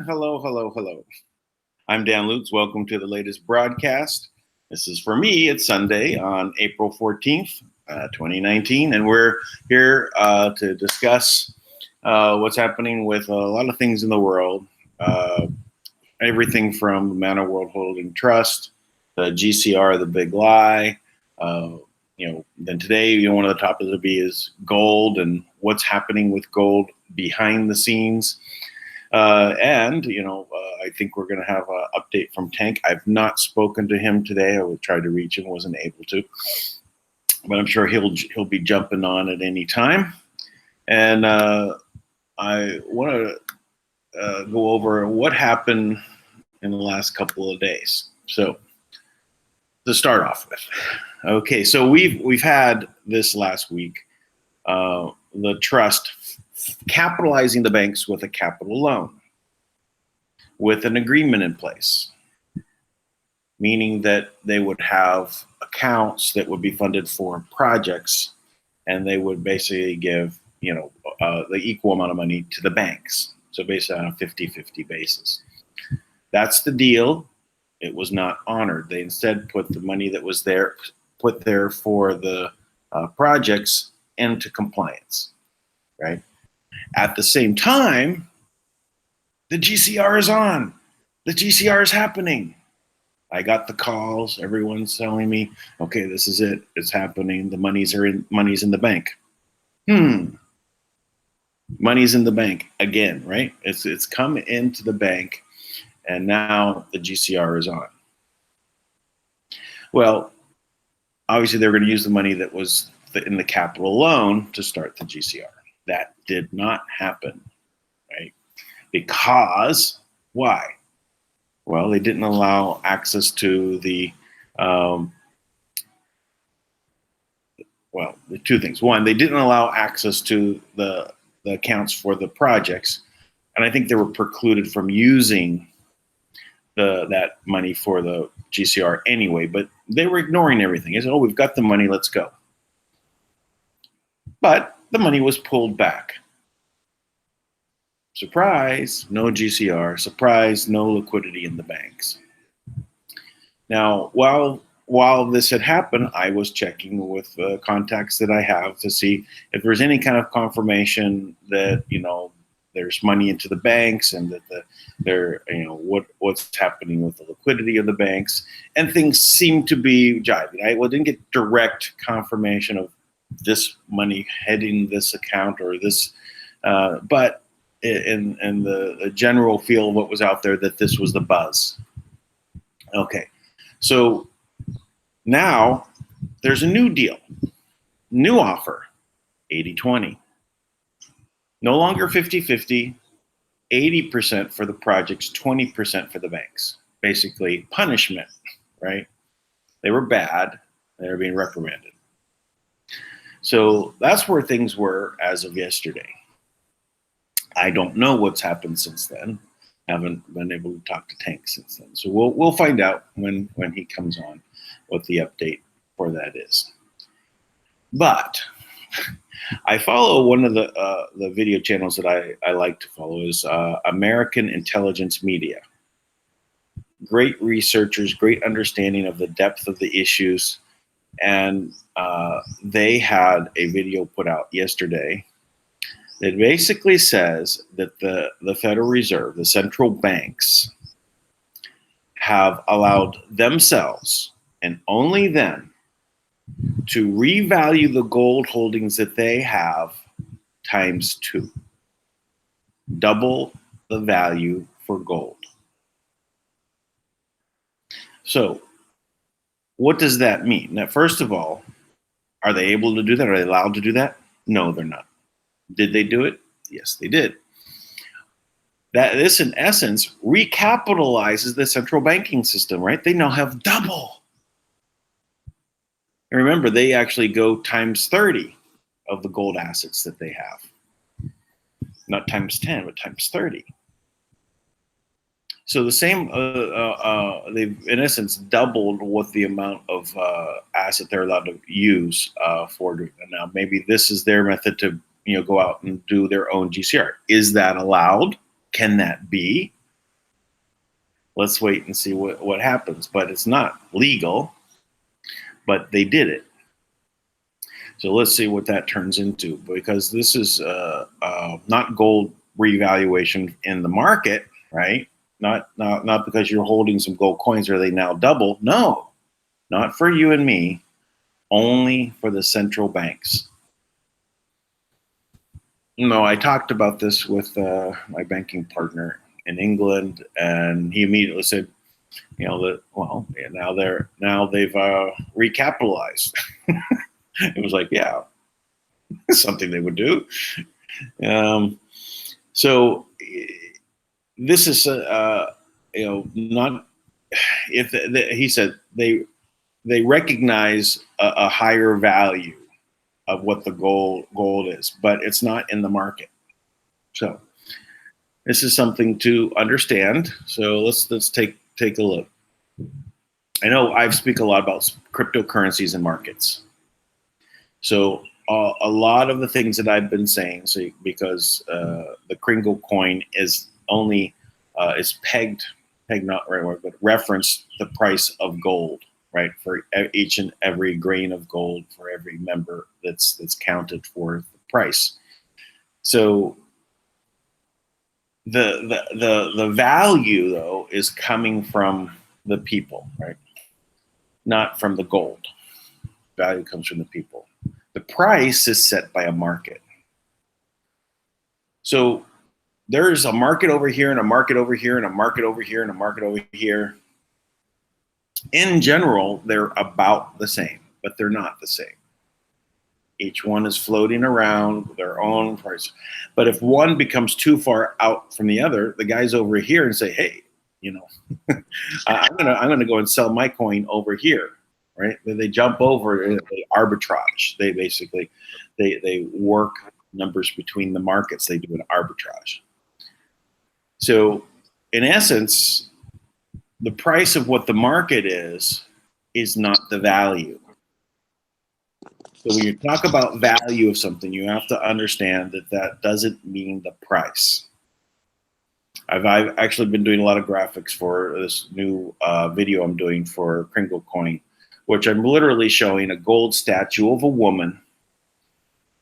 Hello, hello, hello. I'm Dan Lutz. Welcome to the latest broadcast. This is for me. It's Sunday on April 14th, 2019, and we're here to discuss what's happening with a lot of things in the world. Everything from Manna World Holding Trust, the GCR, the big lie. Then today, one of the topics will be is gold and what's happening with gold behind the scenes. I think we're going to have an update from Tank. I've not spoken to him today. I tried to reach him, wasn't able to, but I'm sure he'll be jumping on at any time. And I want to go over what happened in the last couple of days. So to start off with, okay, so we've had this last week the trust capitalizing the banks with a capital loan with an agreement in place, meaning that they would have accounts that would be funded for projects, and they would basically give the equal amount of money to the banks. So basically on a 50-50 basis. That's the deal. It was not honored. They instead put the money that was put there for the projects into compliance, right? At the same time, the GCR is on. The GCR is happening. I got the calls. Everyone's telling me, okay, this is it. It's happening. The money's in the bank. Money's in the bank again, right? It's come into the bank, and now the GCR is on. Well, obviously they're going to use the money that was in the capital loan to start the GCR. That did not happen, right? Because why? Well, they didn't allow access to the two things. One, they didn't allow access to the accounts for the projects, and I think they were precluded from using that money for the GCR anyway. But they were ignoring everything. They said, "Oh, we've got the money. Let's go." But the money was pulled back. Surprise, no GCR. Surprise, no liquidity in the banks. Now, while this had happened, I was checking with contacts that I have to see if there's any kind of confirmation that there's money into the banks and that what's happening with the liquidity of the banks, and things seem to be jiving. I didn't get direct confirmation of this money heading this account or this, but in the general feel of what was out there, that this was the buzz. Okay, so now there's a new deal, new offer, 80-20. No longer 50-50, 80% for the projects, 20% for the banks. Basically punishment, right? They were bad, they were being reprimanded. So that's where things were as of yesterday. I don't know what's happened since then. Haven't been able to talk to Tank since then. So we'll find out when he comes on what the update for that is. But I follow one of the video channels that I like to follow is American Intelligence Media. Great researchers, great understanding of the depth of the issues. And they had a video put out yesterday that basically says that the Federal Reserve, the central banks, have allowed themselves and only them to revalue the gold holdings that they have ×2. Double the value for gold. So what does that mean? Now, first of all, are they able to do that? Are they allowed to do that? No, they're not. Did they do it? Yes, they did. This, in essence, recapitalizes the central banking system, right? They now have double. And remember, they actually go ×30 of the gold assets that they have. Not ×10, but ×30. So the same, they've in essence doubled what the amount of asset they're allowed to use for doing it. Now, maybe this is their method to go out and do their own GCR. Is that allowed? Can that be? let's wait and see what happens. But it's not legal, but they did it. So let's see what that turns into, because this is not gold revaluation in the market, right? Not because you're holding some gold coins or they now double. No, not for you and me, only for the central banks. I talked about this with my banking partner in England, and he immediately said, now they've recapitalized. It was like, yeah, something they would do. So this is not if he said they recognize a higher value of what the gold is, but it's not in the market. So this is something to understand. So let's take a look. I know I speak a lot about cryptocurrencies and markets. So a lot of the things that I've been saying, because the Kringle coin is only is pegged not right word, but reference the price of gold, right? For each and every grain of gold for every member that's counted for the price. So the value though is coming from the people, right? Not from the gold. Value comes from the people. The price is set by a market. So there's a market over here and a market over here and a market over here and a market over here. In general, they're about the same, but they're not the same. Each one is floating around with their own price. But if one becomes too far out from the other, the guys over here and say, hey, I'm gonna go and sell my coin over here. Right? They jump over and they arbitrage. They basically they work numbers between the markets. They do an arbitrage. So in essence, the price of what the market is not the value. So when you talk about value of something, you have to understand that doesn't mean the price. I've actually been doing a lot of graphics for this new video I'm doing for Kringle Coin, which I'm literally showing a gold statue of a woman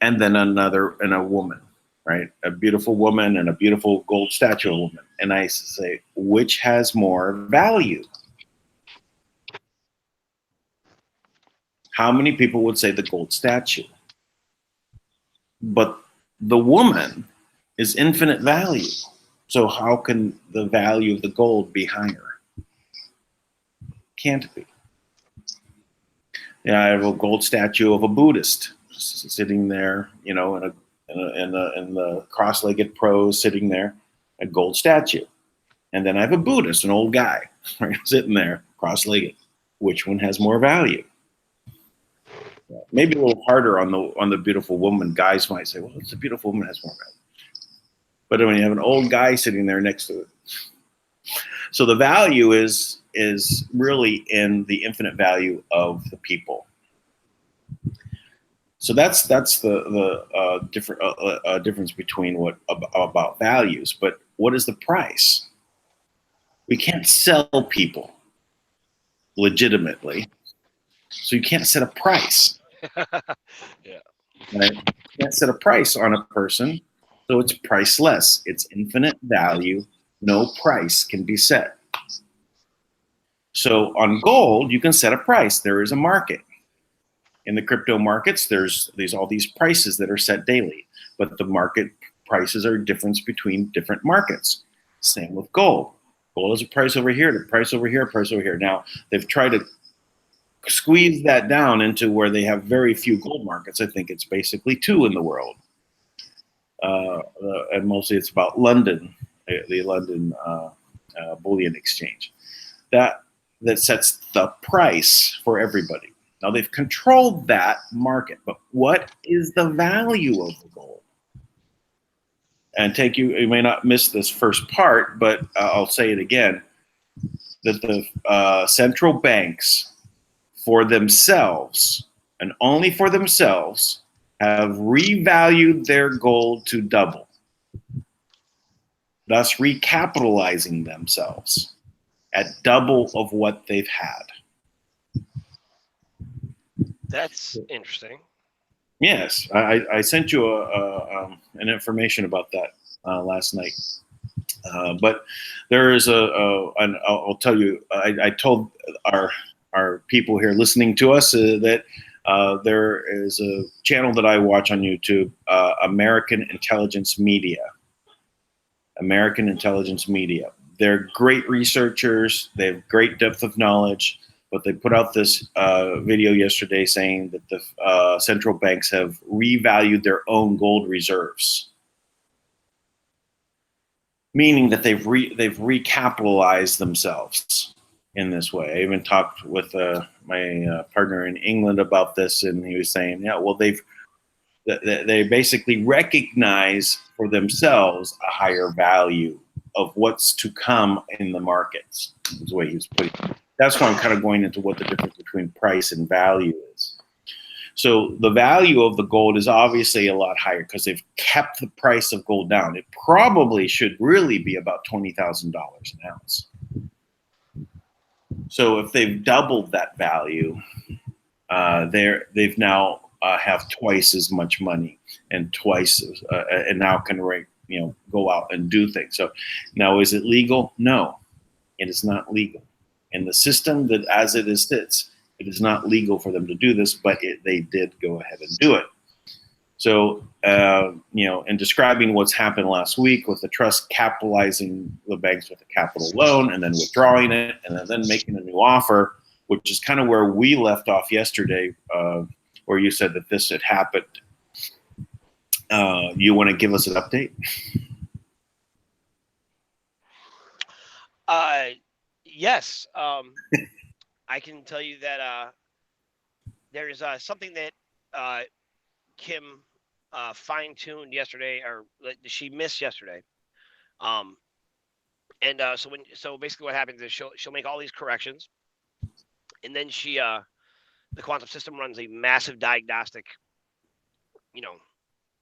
and then a woman, right? A beautiful woman and a beautiful gold statue of a woman. And I say, which has more value? How many people would say the gold statue? But the woman is infinite value. So how can the value of the gold be higher? Can't be. I have a gold statue of a Buddhist sitting there, in the cross-legged pose, sitting there, a gold statue. And then I have a Buddhist, an old guy, right, sitting there, cross-legged. Which one has more value? Maybe a little harder on the beautiful woman. Guys might say, well, it's a beautiful woman has more value. But when you have an old guy sitting there next to it. So the value is really in the infinite value of the people. So that's the difference between what about values. But what is the price? We can't sell people legitimately, so you can't set a price. Yeah. Right? You can't set a price on a person, so it's priceless. It's infinite value. No price can be set. So on gold, you can set a price. There is a market. In the crypto markets, there's all these prices that are set daily, but the market prices are difference between different markets. Same with gold. Gold is a price over here, the price over here, a price over here. Now, they've tried to squeeze that down into where they have very few gold markets. I think it's basically 2 in the world. And mostly it's about London, the London bullion exchange. That sets the price for everybody. Now they've controlled that market, but what is the value of the gold? And you may not miss this first part, but I'll say it again, that the central banks for themselves and only for themselves have revalued their gold to double, thus recapitalizing themselves. at double of what they've had. That's interesting. Yes, I sent you an information about that last night. But there is I'll tell you, I told our people here listening to us that there is a channel that I watch on YouTube, American Intelligence Media. American Intelligence Media. They're great researchers. They have great depth of knowledge. But they put out this video yesterday saying that the central banks have revalued their own gold reserves, meaning that they've recapitalized themselves in this way. I even talked with my partner in England about this, and he was saying, yeah, well, they basically recognize for themselves a higher value of what's to come in the markets, is the way he was putting it. That's why I'm kind of going into what the difference between price and value is. So the value of the gold is obviously a lot higher because they've kept the price of gold down. It probably should really be about $20,000 an ounce. So if they've doubled that value, they've now have twice as much money and twice and now can go out and do things. So now, is it legal? No, it is not legal. In the system that as it sits, it is not legal for them to do this, but they did go ahead and do it. So, in describing what's happened last week with the trust capitalizing the banks with a capital loan and then withdrawing it and then making a new offer, which is kind of where we left off yesterday, where you said that this had happened. You want to give us an update? Yes. I can tell you that there is something that Kim fine-tuned yesterday, or she missed yesterday. And so basically what happens is she'll make all these corrections, and then the quantum system runs a massive diagnostic,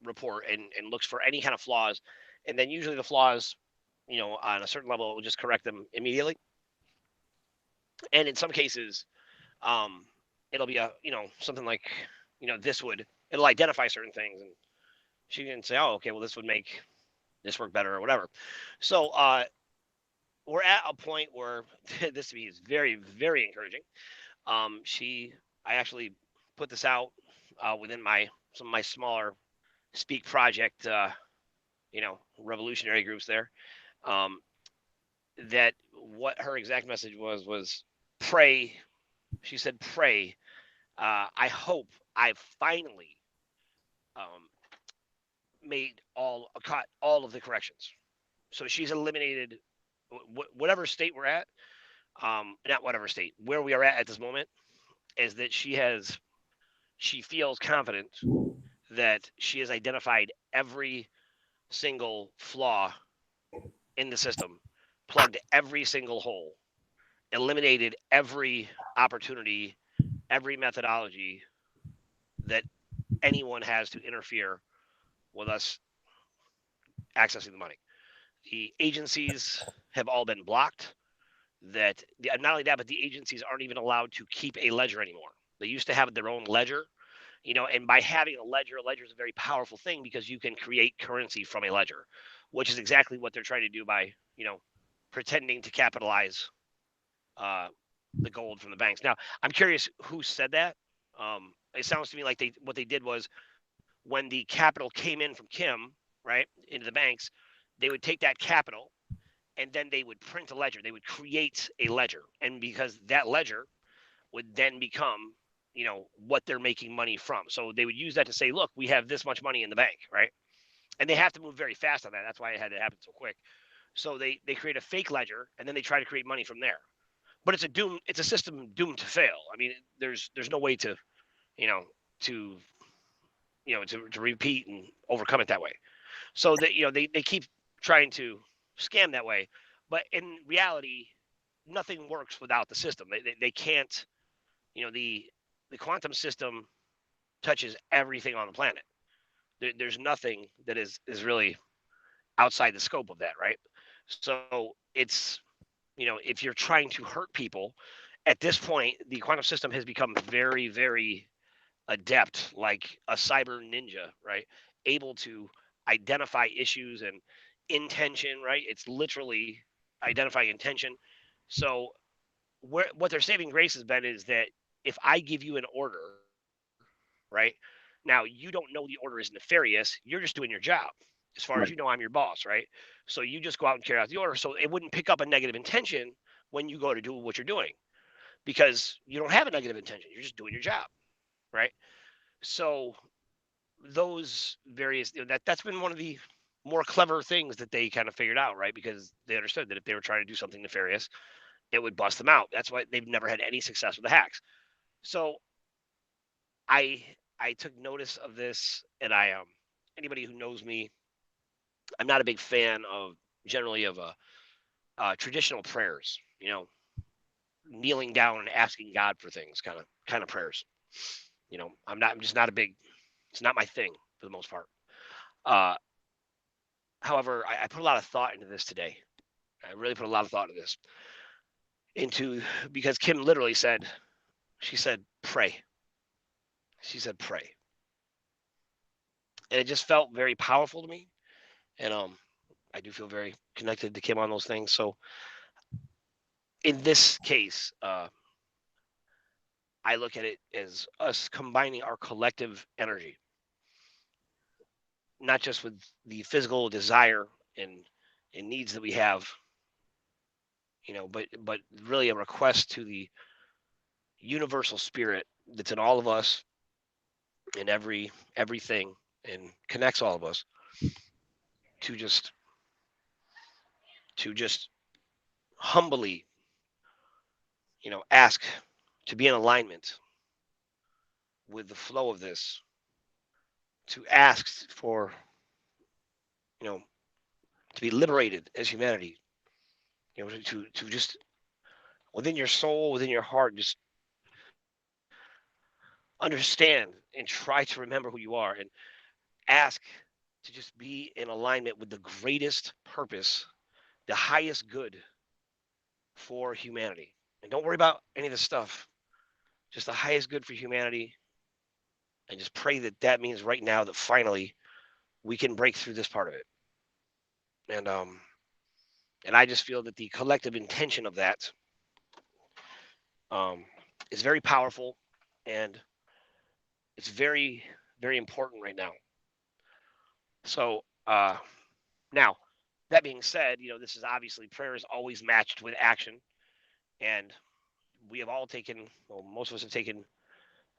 report and looks for any kind of flaws, and then usually the flaws, on a certain level, it will just correct them immediately. And in some cases, it'll be something like, it'll identify certain things, and she can say, oh, okay, well, this would make this work better or whatever. So we're at a point where this to me is very, very encouraging. I actually put this out within some of my smaller Speak Project, revolutionary groups there. That what her exact message was pray. She said, pray. I hope I finally caught all of the corrections. So she's eliminated whatever state we're at. Not whatever state, where we are at this moment, is that she feels confident that she has identified every single flaw in the system, plugged every single hole, eliminated every opportunity, every methodology that anyone has to interfere with us accessing the money. The agencies have all been blocked. Not only that, but the agencies aren't even allowed to keep a ledger anymore. They used to have their own ledger, and by having a ledger is a very powerful thing because you can create currency from a ledger, which is exactly what they're trying to do by, pretending to capitalize the gold from the banks. Now, I'm curious who said that. It sounds to me like what they did was when the capital came in from Kim, right, into the banks, they would take that capital and then they would print a ledger. They would create a ledger. And because that ledger would then become, what they're making money from. So they would use that to say, look, we have this much money in the bank, right? And they have to move very fast on that. That's why it had to happen so quick. So they create a fake ledger and then they try to create money from there. But it's a system doomed to fail. I mean, there's no way to, to to repeat and overcome it that way. So that they keep trying to scam that way, but in reality, nothing works without the system. They can't. The quantum system touches everything on the planet. There's nothing that is really outside the scope of that, right? So if you're trying to hurt people, at this point, the quantum system has become very, very adept, like a cyber ninja, right? Able to identify issues and intention, right? It's literally identifying intention. So what their saving grace has been is that if I give you an order, right? Now you don't know the order is nefarious. You're just doing your job. As far as you know, Right. I'm your boss, right? So you just go out and carry out the order. So it wouldn't pick up a negative intention when you go to do what you're doing because you don't have a negative intention. You're just doing your job, right? So those various that's been one of the more clever things that they kind of figured out, right? Because they understood that if they were trying to do something nefarious, it would bust them out. That's why they've never had any success with the hacks. So I I took notice of this, and anybody who knows me, I'm not a big fan of generally of traditional prayers. Kneeling down and asking God for things, kind of prayers. I'm just not a big. It's not my thing for the most part. Uh, However, I put a lot of thought into this today. I really put a lot of thought into this. Into Because Kim literally said, she said, pray. She said, pray. And it just felt very powerful to me. And I do feel very connected to Kim on those things. So in this case, I look at it as us combining our collective energy, not just with the physical desire and needs that we have, but really a request to the universal spirit that's in all of us, in everything, and connects all of us to just humbly, ask to be in alignment with the flow of this, to ask for, you know, to be liberated as humanity, to just within your soul, within your heart, just understand and try to remember who you are and ask to just be in alignment with the greatest purpose, the highest good for humanity. And don't worry about any of this stuff, just the highest good for humanity. And just pray that that means right now that finally we can break through this part of it. And and I just feel that the collective intention of that um, is very powerful, and it's very, very important right now. So now, that being said, this is obviously prayer is always matched with action, and we have all taken, well, most of us have taken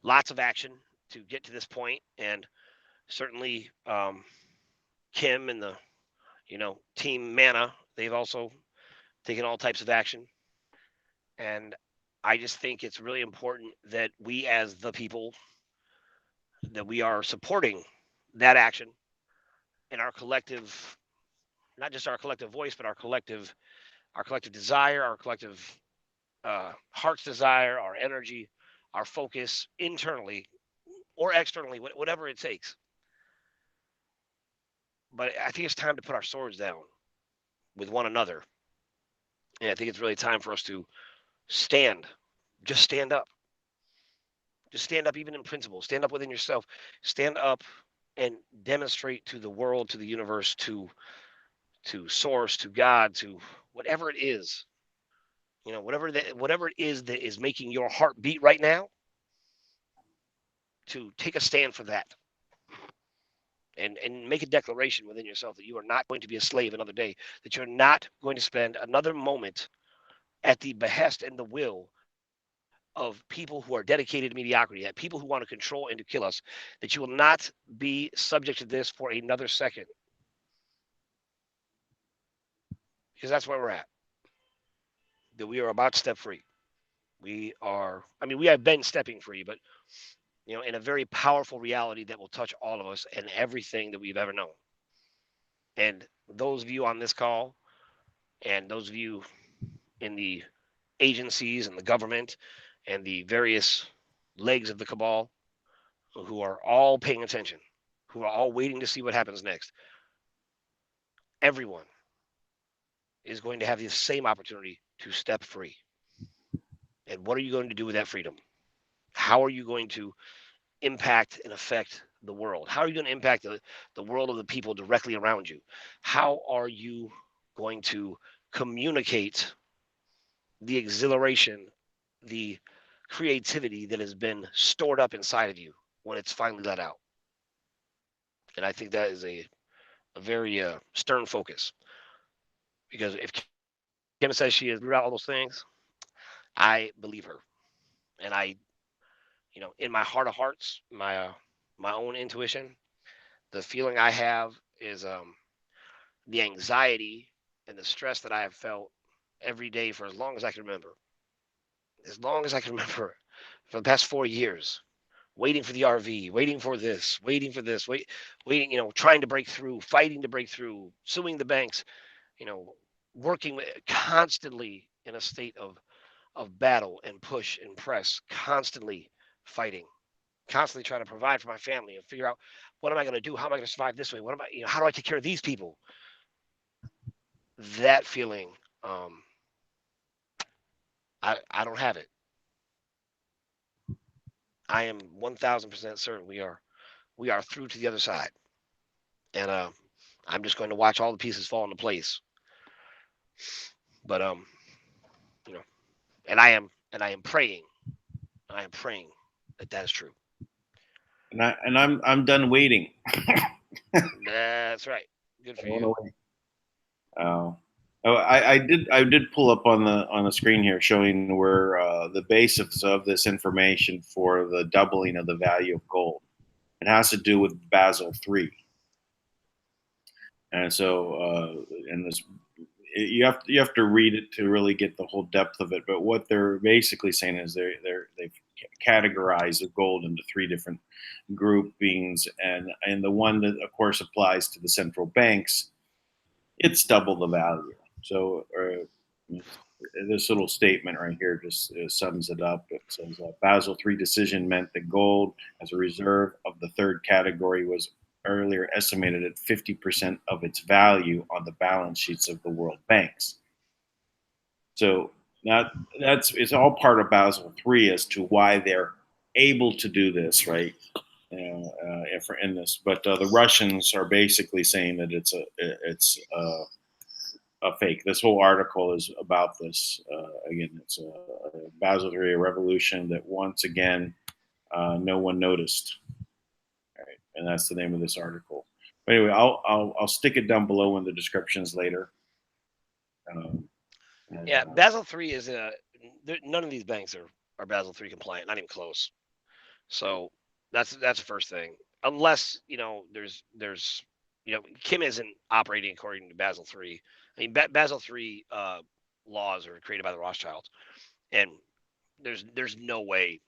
lots of action to get to this point, and certainly Kim and the team Manna, they've also taken all types of action, and I just think it's really important that we, as the people, that we are supporting that action in our collective, not just our collective voice, but our collective desire, our collective heart's desire, our energy, our focus internally or externally, whatever it takes. But I think it's time to put our swords down with one another, and I think it's really time for us to stand. Just stand up. Just stand up, even in principle. Stand up within yourself. Stand up and demonstrate to the world, to the universe, to source, to God, to whatever it is, whatever it is that is making your heart beat right now, to take a stand for that, and make a declaration within yourself that you are not going to be a slave another day, that you're not going to spend another moment at the behest and the will of people who are dedicated to mediocrity, at people who want to control and to kill us, that you will not be subject to this for another second, because that's where we're at. That we are about to step free. We have been stepping free, but in a very powerful reality that will touch all of us and everything that we've ever known. And those of you on this call, and those of you in the agencies and the government and the various legs of the cabal, who are all paying attention, who are all waiting to see what happens next, everyone is going to have the same opportunity to step free. And what are you going to do with that freedom? How are you going to impact and affect the world? How are you going to impact the world of the people directly around you? How are you going to communicate the exhilaration, the creativity that has been stored up inside of you when it's finally let out? And I think that is a very stern focus, because if Kim says she has rooted out all those things, I believe her. And I, in my heart of hearts, my own intuition, the feeling I have is the anxiety and the stress that I have felt every day for as long as I can remember. As long as I can remember, for the past 4 years, waiting for the RV, waiting for this, waiting, trying to break through, fighting to break through, suing the banks, you know, working constantly in a state of battle and push and press, constantly fighting, constantly trying to provide for my family and figure out what am I going to do? How am I going to survive this way? What am I, how do I take care of these people? That feeling, um, I don't have it. I am 1,000% certain we are through to the other side, and I'm just going to watch all the pieces fall into place. But you know, and I am praying that that is true. And I'm done waiting. That's right. Good for I want you. to wait. I did pull up on the screen here showing where the basis of this information for the doubling of the value of gold. It has to do with Basel III, and so and this you have to read it to really get the whole depth of it. But what they're basically saying is they've categorized the gold into three different groupings, and the one that of course applies to the central banks, it's double the value. So this little statement right here just sums it up. It says Basel III decision meant that gold as a reserve of the third category was earlier estimated at 50% of its value on the balance sheets of the world banks. So that's it's all part of Basel III as to why they're able to do this, right? In this, but the Russians are basically saying that it's a fake. This whole article is about this. Again, it's a Basel III a revolution that once again no one noticed, right? And that's the name of this article. But anyway, I'll stick it down below in the descriptions later. Um, and, Yeah, Basel three is none of these banks are Basel three compliant, not even close. So that's the first thing. Unless Kim isn't operating according to Basel three. I mean, Basel three laws are created by the Rothschilds, and there's no way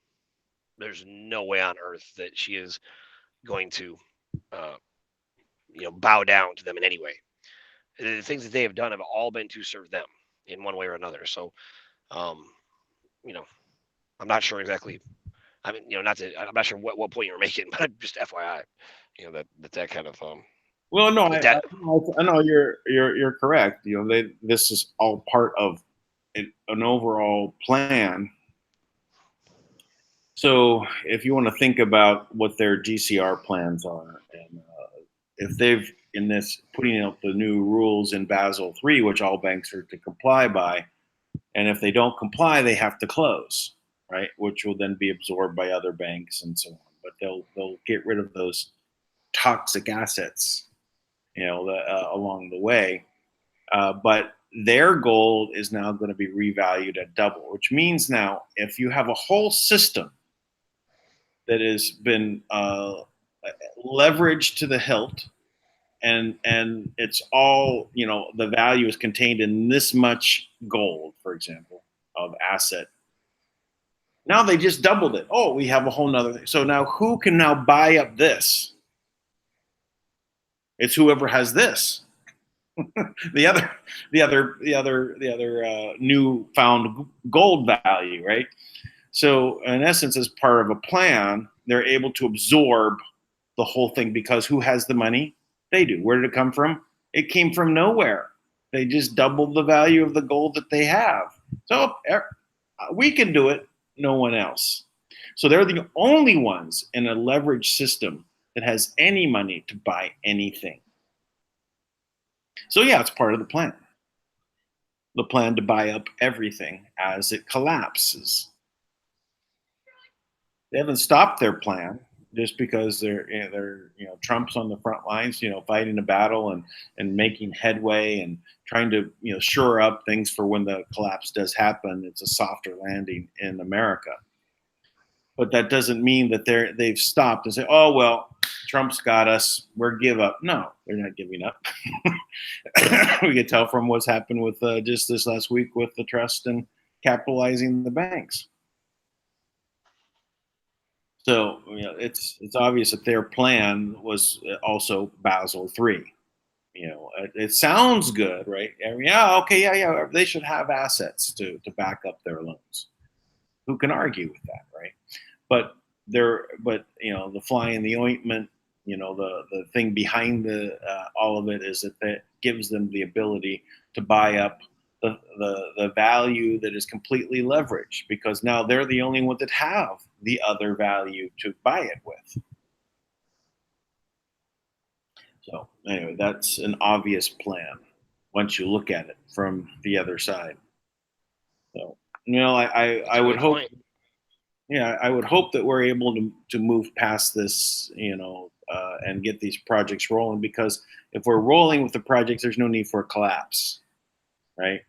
on earth that she is going to uh, bow down to them in any way. The things that they have done have all been to serve them in one way or another. So, um, you know, I'm not sure exactly. I mean, I'm not sure what point you're making, but just FYI, that kind of well, no, with I, I, that. I know you're correct. This is all part of an overall plan. So if you want to think about what their GCR plans are, and if they've in this putting out the new rules in Basel III, which all banks are to comply by, and if they don't comply, they have to close, right? Which will then be absorbed by other banks and so on. But they'll get rid of those toxic assets, along the way. But their gold is now going to be revalued at double, which means now if you have a whole system that has been leveraged to the hilt, and it's all the value is contained in this much gold, for example, of asset. Now they just doubled it. Oh, we have a whole nother thing. So now who can now buy up this? It's whoever has this. the other newfound gold value, right? So in essence, as part of a plan, they're able to absorb the whole thing because who has the money? They do. Where did it come from? It came from nowhere. They just doubled the value of the gold that they have. So we can do it, no one else. So they're the only ones in a leverage system that has any money to buy anything. So yeah, it's part of the plan. The plan to buy up everything as it collapses. They haven't stopped their plan just because they're Trump's on the front lines, fighting a battle and making headway and trying to shore up things for when the collapse does happen. It's a softer landing in America, but that doesn't mean that they've stopped and say, oh well, Trump's got us, we're give up. No, they're not giving up. We could tell from what's happened with just this last week with the trust and capitalizing the banks. So it's obvious that their plan was also Basel III. It sounds good, right? Yeah, okay, yeah. They should have assets to back up their loans. Who can argue with that, right? But the fly in the ointment, the thing behind all of it is that that gives them the ability to buy up the value that is completely leveraged, because now they're the only ones that have the other value to buy it with. So anyway, that's an obvious plan once you look at it from the other side. So That's I a would great hope, point. yeah, I would hope that we're able to move past this, and get these projects rolling. Because if we're rolling with the projects, there's no need for a collapse, right?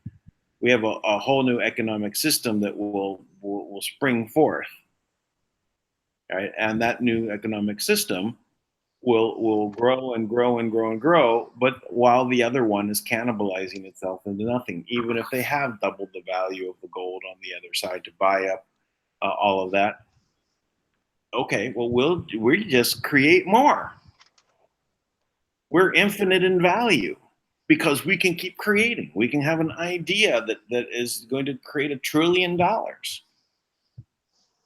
We have a whole new economic system that will spring forth, right? And that new economic system will grow and grow and grow and grow, but while the other one is cannibalizing itself into nothing, even if they have doubled the value of the gold on the other side to buy up all of that. Okay, well, we just create more. We're infinite in value because we can keep creating. We can have an idea that is going to create $1 trillion.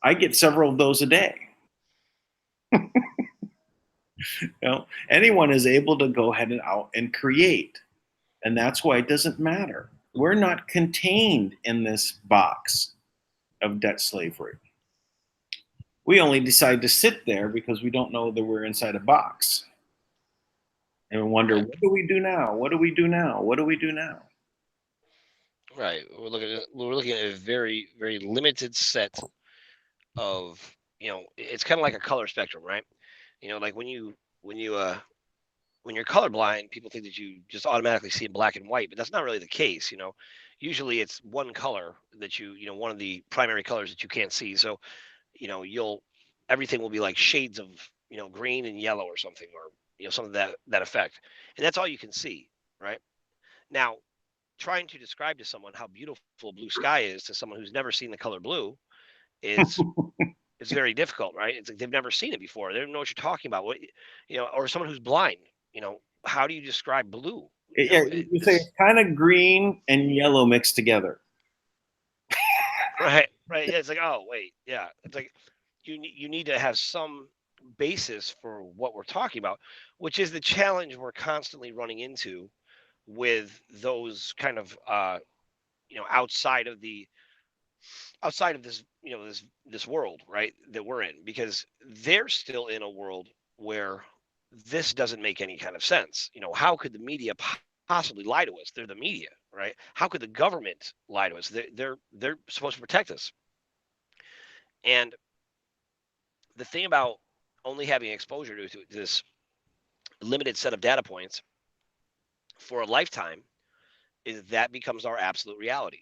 I get several of those a day. Anyone is able to go ahead and out and create, and that's why it doesn't matter. We're not contained in this box of debt slavery. We only decide to sit there because we don't know that we're inside a box and wonder, Right. what do we do now? What do we do now? What do we do now? Right. We're looking at a very, very limited set of, it's kind of like a color spectrum, right? Like when you're colorblind, people think that you just automatically see in black and white, but that's not really the case. Usually it's one color that one of the primary colors that you can't see. So, you'll everything will be like shades of, green and yellow or something, or something that effect. And that's all you can see, right? Now, trying to describe to someone how beautiful blue sky is to someone who's never seen the color blue is it's very difficult, right? It's like they've never seen it before. They don't know what you're talking about. Or someone who's blind, how do you describe blue? Yeah, you say it's It's kind of green and yellow mixed together. right, right. Yeah, it's like, oh wait, yeah. It's like you need to have some basis for what we're talking about, which is the challenge we're constantly running into with those kind of outside of this this world, right, that we're in, because they're still in a world where this doesn't make any kind of sense. How could the media possibly lie to us? They're the media, right? How could the government lie to us? They're supposed to protect us. And the thing about only having exposure to this limited set of data points for a lifetime is that becomes our absolute reality.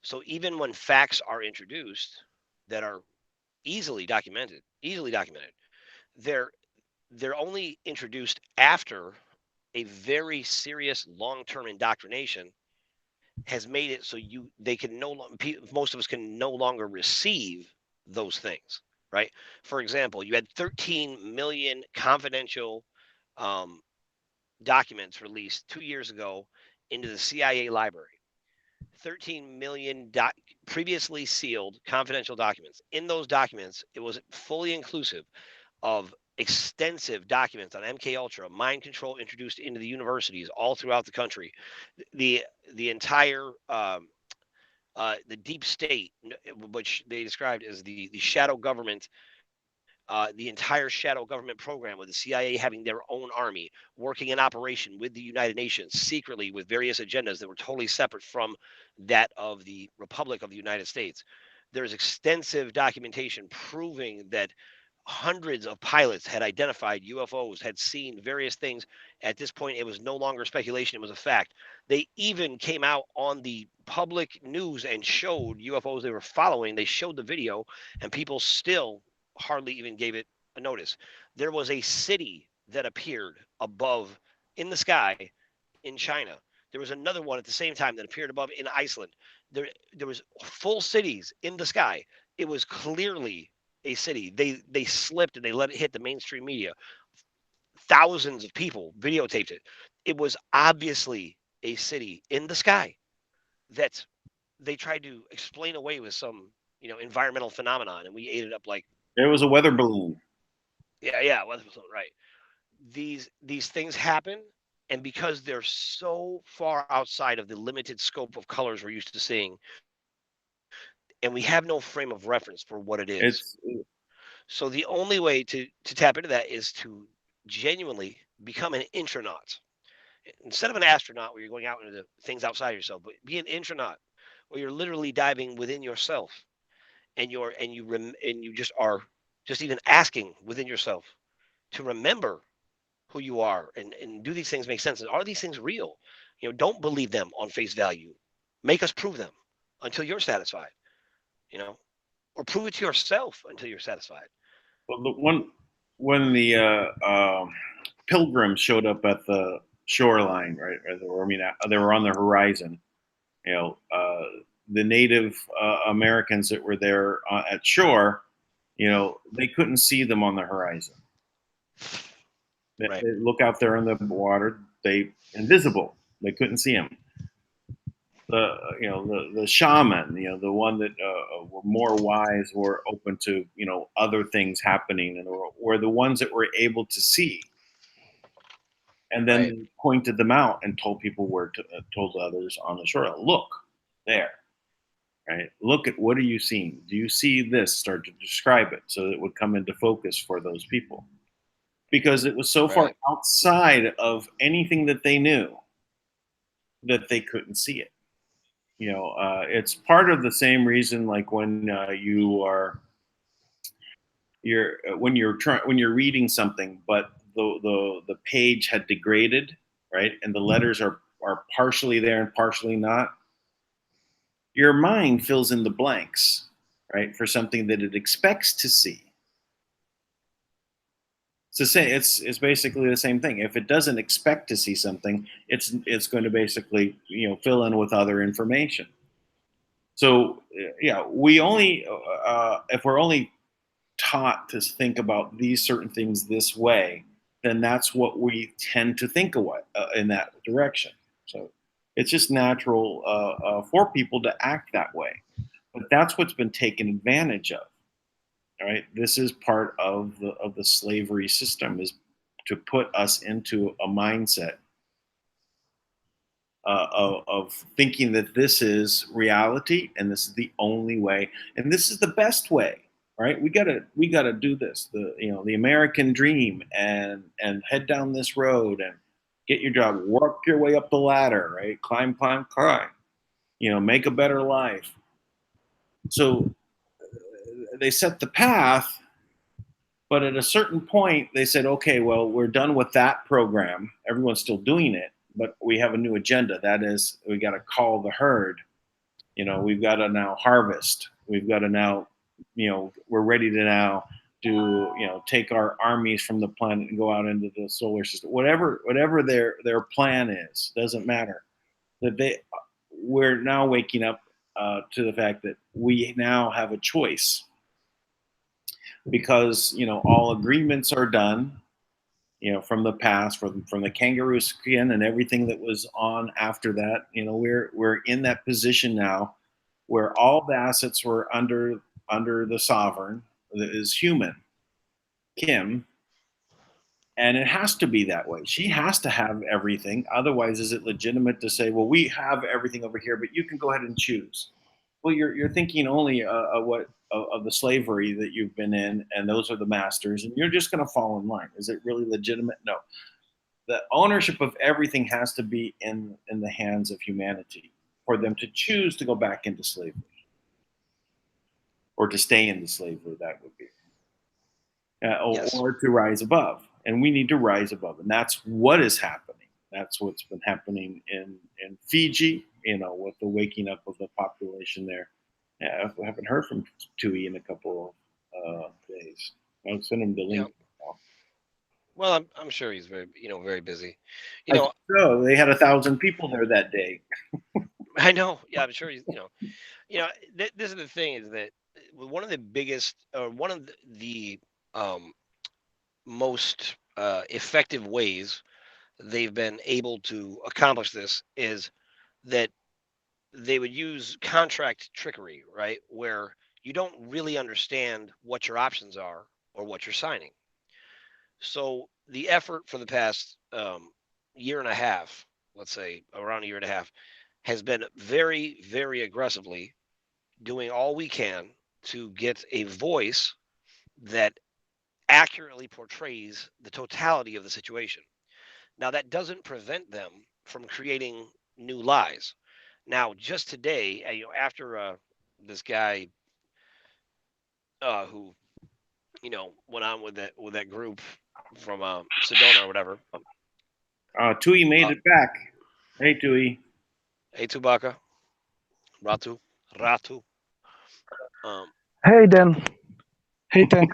So even when facts are introduced that are easily documented, they're they're only introduced after a very serious long-term indoctrination has made it so they can no longer most of us can no longer receive those things, right? For example, you had 13 million confidential um, documents released 2 years ago into the CIA library. 13 million previously sealed confidential documents. In those documents, it was fully inclusive of extensive documents on MK Ultra, mind control introduced into the universities all throughout the country, the entire the deep state, which they described as the shadow government, the entire shadow government program with the CIA having their own army working in operation with the United Nations secretly with various agendas that were totally separate from that of the Republic of the United States. There's extensive documentation proving that hundreds of pilots had identified UFOs, had seen various things. At this point, it was no longer speculation, it was a fact. They even came out on the public news and showed UFOs they were following. They showed the video, and people still hardly even gave it a notice. There was a city that appeared above in the sky in China. There was another one at the same time that appeared above in Iceland. There was full cities in the sky. It was clearly a city. They slipped and they let it hit the mainstream media. Thousands of people videotaped it. It was obviously a city in the sky that they tried to explain away with some, environmental phenomenon, and we ate it up like, It was a weather balloon. yeah, well, right. These things happen, and because they're so far outside of the limited scope of colors we're used to seeing, and we have no frame of reference for what it is. It's So the only way to tap into that is to genuinely become an intronaut. Instead of an astronaut where you're going out into the things outside of yourself, but be an intronaut where you're literally diving within yourself, and you just are just even asking within yourself to remember who you are, and do these things make sense? And are these things real? Don't believe them on face value. Make us prove them until you're satisfied, you know, or prove it to yourself until you're satisfied. well, the one when the pilgrims showed up at the shoreline, right? I mean, they were on the horizon. You know, the Native Americans that were there at shore, they couldn't see them on the horizon. Right. They look out there in the water, they invisible. They couldn't see them. The shaman, the one that were more wise, were open to other things happening, and were the ones that were able to see, and then Right. they pointed them out and told people told others on the shore, look there, right? Look at, what are you seeing? Do you see this? Start to describe it so that it would come into focus for those people, because it was so far Right. outside of anything that they knew that they couldn't see it. It's part of the same reason, like when when you're reading something, but the page had degraded, right, and the letters are partially there and partially not. Your mind fills in the blanks, right, for something that it expects to see. It's basically the same thing. If it doesn't expect to see something, it's going to basically fill in with other information. So yeah, we only if we're only taught to think about these certain things this way, then that's what we tend to think of in that direction. So it's just natural for people to act that way. But that's what's been taken advantage of. All right, this is part of the slavery system, is to put us into a mindset of thinking that this is reality and this is the only way and this is the best way. Right, we gotta do this, the American dream, and head down this road and get your job, work your way up the ladder, right, climb, climb, climb, make a better life. So they set the path, but at a certain point they said, okay, well, we're done with that program, everyone's still doing it, but we have a new agenda. That is, we got to call the herd. We've got to now harvest. We've got to now, we're ready to now do, take our armies from the planet and go out into the solar system. Whatever their plan is, doesn't matter. That we're now waking up to the fact that we now have a choice, because all agreements are done. From the past, from the kangaroo skin and everything that was on after that. We're in that position now where all the assets were under the sovereign that is human, Kim, and it has to be that way. She has to have everything. Otherwise, is it legitimate to say, well, we have everything over here, but you can go ahead and choose? Well, you're thinking only of the slavery that you've been in, and those are the masters, and you're just going to fall in line. Is it really legitimate? No. The ownership of everything has to be in the hands of humanity for them to choose to go back into slavery or to stay into slavery. That would be, Yes. or to rise above. And we need to rise above, and that's what is happening. That's what's been happening in Fiji. With the waking up of the population there. Yeah, I haven't heard from Tui in a couple of days. I'll send him the Yeah. link now. Well, I'm sure he's very busy. You I know, think so. They had 1,000 people there that day. I know. Yeah, I'm sure this is the thing is that one of the biggest or one of the um, most effective ways they've been able to accomplish this is that they would use contract trickery, right? Where you don't really understand what your options are or what you're signing. So the effort for the past year and a half, let's say around a year and a half, has been very, very aggressively doing all we can to get a voice that accurately portrays the totality of the situation. Now, that doesn't prevent them from creating new lies. Now, just today, after this guy who went on with that group from Sedona or whatever, Tui made uh, it back. Hey, Tui. Etubaka, Ratu, um, Hey Dan. Hey Tank.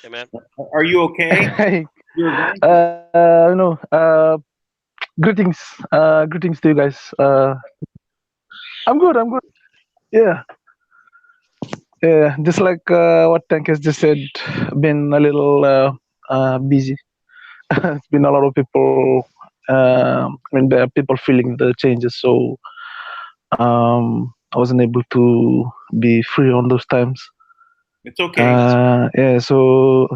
hey man. Are you okay? Hey. You're going to. Uh, you know, uh, greetings. Greetings to you guys. I'm good. I'm good. Yeah. Yeah. Just like what Tank has just said, been a little busy. It's been a lot of people. When there are people feeling the changes, so I wasn't able to be free on those times. It's okay. Yeah. So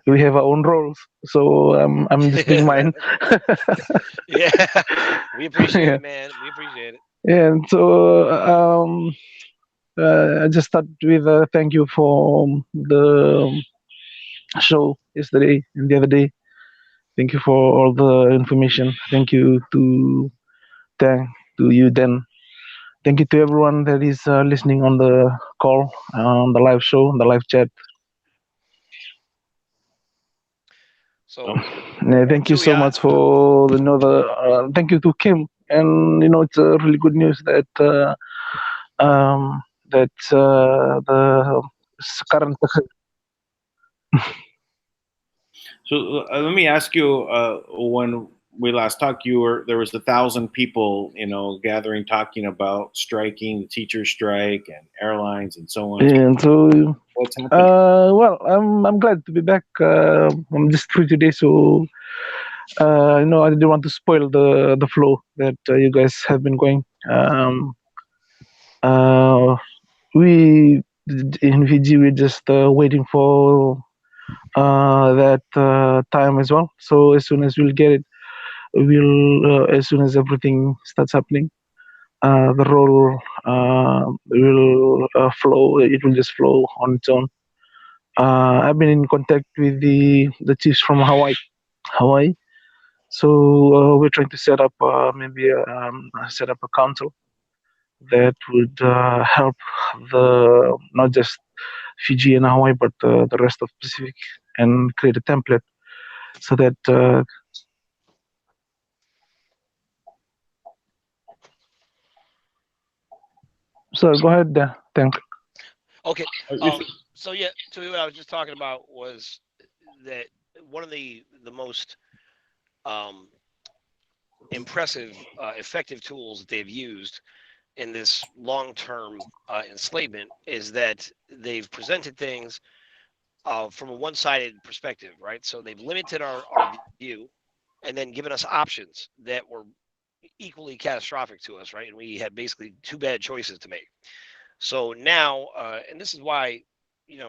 we have our own roles. So I'm just doing mine. Yeah, we appreciate Yeah. it, man. We appreciate it. And so I just start with thank you for the show yesterday and the other day. Thank you for all the information. Thank you thank to you, Dan. Thank you to everyone that is listening on the call, on the live show, on the live chat. So, Oh, Thank you Tui, so much for thank you to Kim. And it's a really good news that the current. so let me ask you. When we last talked, there was 1,000 people, gathering, talking about striking, the teacher strike, and airlines, and so on. And so What's happening? well, I'm glad to be back. I'm just free today, so I didn't want to spoil the flow that you guys have been going. Uh, we in Fiji we're just waiting for that time as well. So as soon as we'll get it, as soon as everything starts happening, the role will flow. It will just flow on its own. I've been in contact with the chiefs from Hawaii. So we're trying to set up maybe set up a council that would help the not just Fiji and Hawaii, but the rest of Pacific, and create a template so that. So go ahead, thank. okay. If, So yeah, Tui, what I was just talking about was that one of the most um, impressive, effective tools that they've used in this long-term enslavement is that they've presented things from a one-sided perspective, right? So they've limited our view and then given us options that were equally catastrophic to us, right? And we had basically two bad choices to make. So now, and this is why, and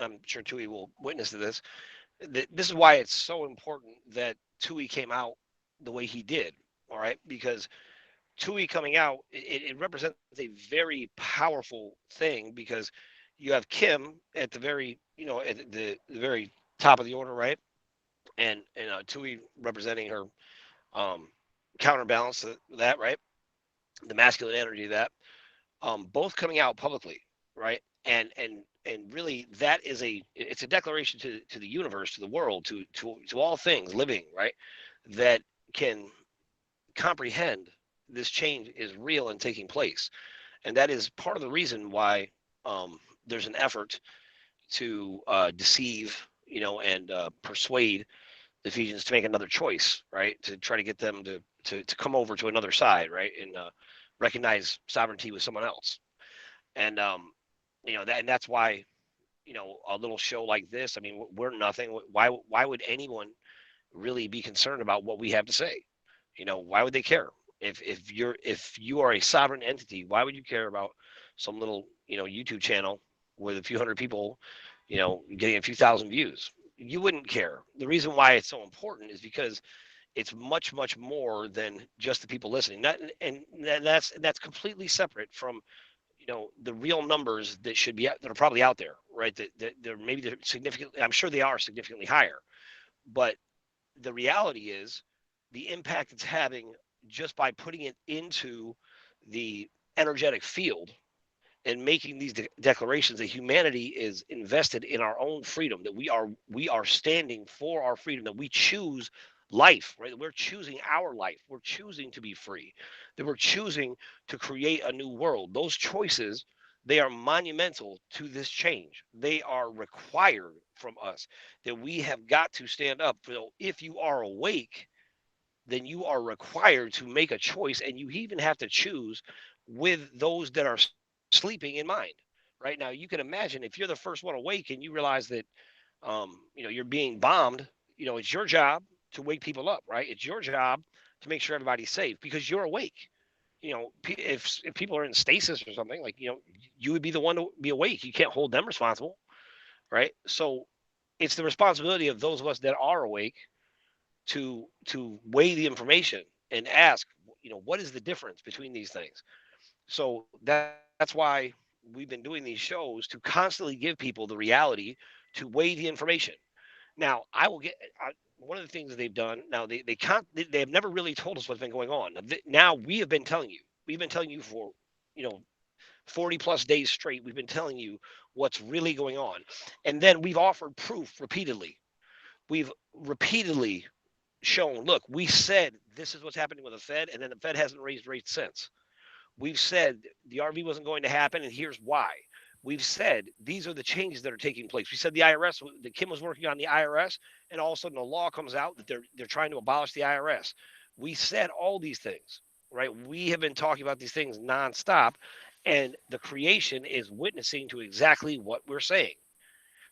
I'm sure Tui will witness to this. This is why it's so important that Tui came out the way he did. All right, because TUI coming out, it represents a very powerful thing, because you have Kim at the very, at the very top of the order, right? And TUI representing her, um, counterbalance to that, right? The masculine energy of that, both coming out publicly, right? And really, that is it's a declaration to the universe, to the world, to all things living, right? That can comprehend this change is real and taking place. And that is part of the reason why, there's an effort to deceive, and persuade the Ephesians to make another choice, right? To try to get them to come over to another side, right? And recognize sovereignty with someone else. And that's why, a little show like this. I mean, we're nothing. Why would anyone really be concerned about what we have to say? Why would they care? If you are a sovereign entity, why would you care about some little, YouTube channel with a few hundred people, getting a few thousand views? You wouldn't care. The reason why it's so important is because it's much, much more than just the people listening. That's completely separate from, the real numbers that should be that are probably out there, right? That they're significantly. I'm sure they are significantly higher, but the reality is the impact it's having just by putting it into the energetic field and making these declarations that humanity is invested in our own freedom, that we are standing for our freedom, that we choose life, right? We're choosing our life. We're choosing to be free, that we're choosing to create a new world. Those choices, they are monumental to this change. They are required from us, that we have got to stand up. So if you are awake, then you are required to make a choice, and you even have to choose with those that are sleeping in mind. Right now, you can imagine if you're the first one awake and you realize that, you're being bombed. It's your job to wake people up, right? It's your job to make sure everybody's safe because you're awake. If people are in stasis or something, like, you would be the one to be awake. You can't hold them responsible, right? So it's the responsibility of those of us that are awake to weigh the information and ask, what is the difference between these things? So that's why we've been doing these shows, to constantly give people the reality, to weigh the information. Now, I will get one of the things they've done. Now, they have never really told us what's been going on. Now we have been telling you. We've been telling you for, you know 40 plus days straight. We've been telling you what's really going on, and then we've offered proof repeatedly. We've repeatedly shown, look, we said this is what's happening with the Fed, and then the Fed hasn't raised rates since. We've said the RV wasn't going to happen, and here's why. We've said these are the changes that are taking place. We said the IRS, that Kim was working on the IRS, and all of a sudden a law comes out that they're trying to abolish the IRS. We said all these things, right? We have been talking about these things nonstop, and the creation is witnessing to exactly what we're saying.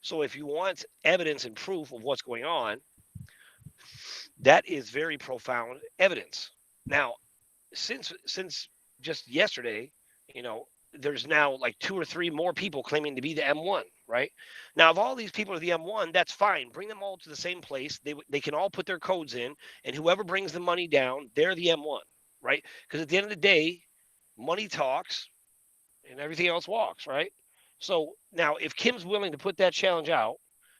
So if you want evidence and proof of what's going on, that is very profound evidence. Now, since just yesterday, there's now like two or three more people claiming to be the M1, right? Now, if all these people are the M1, that's fine. Bring them all to the same place. They can all put their codes in, and whoever brings the money down, they're the M1, right? Because at the end of the day, money talks and everything else walks, right? So now, if Kim's willing to put that challenge out,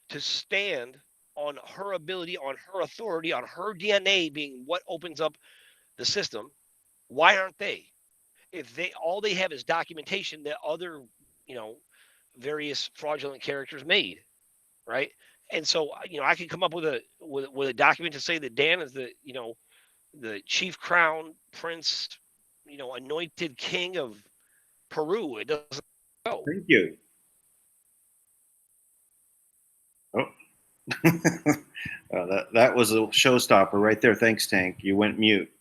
to stand on her ability, on her authority, on her DNA being what opens up the system, why aren't they? If they have is documentation that other, you know, various fraudulent characters made, right? And so, I can come up with a document to say that Dan is the chief crown prince, anointed king of Peru. It doesn't go. Thank you. Oh, that was a showstopper right there. Thanks, Tank. You went mute.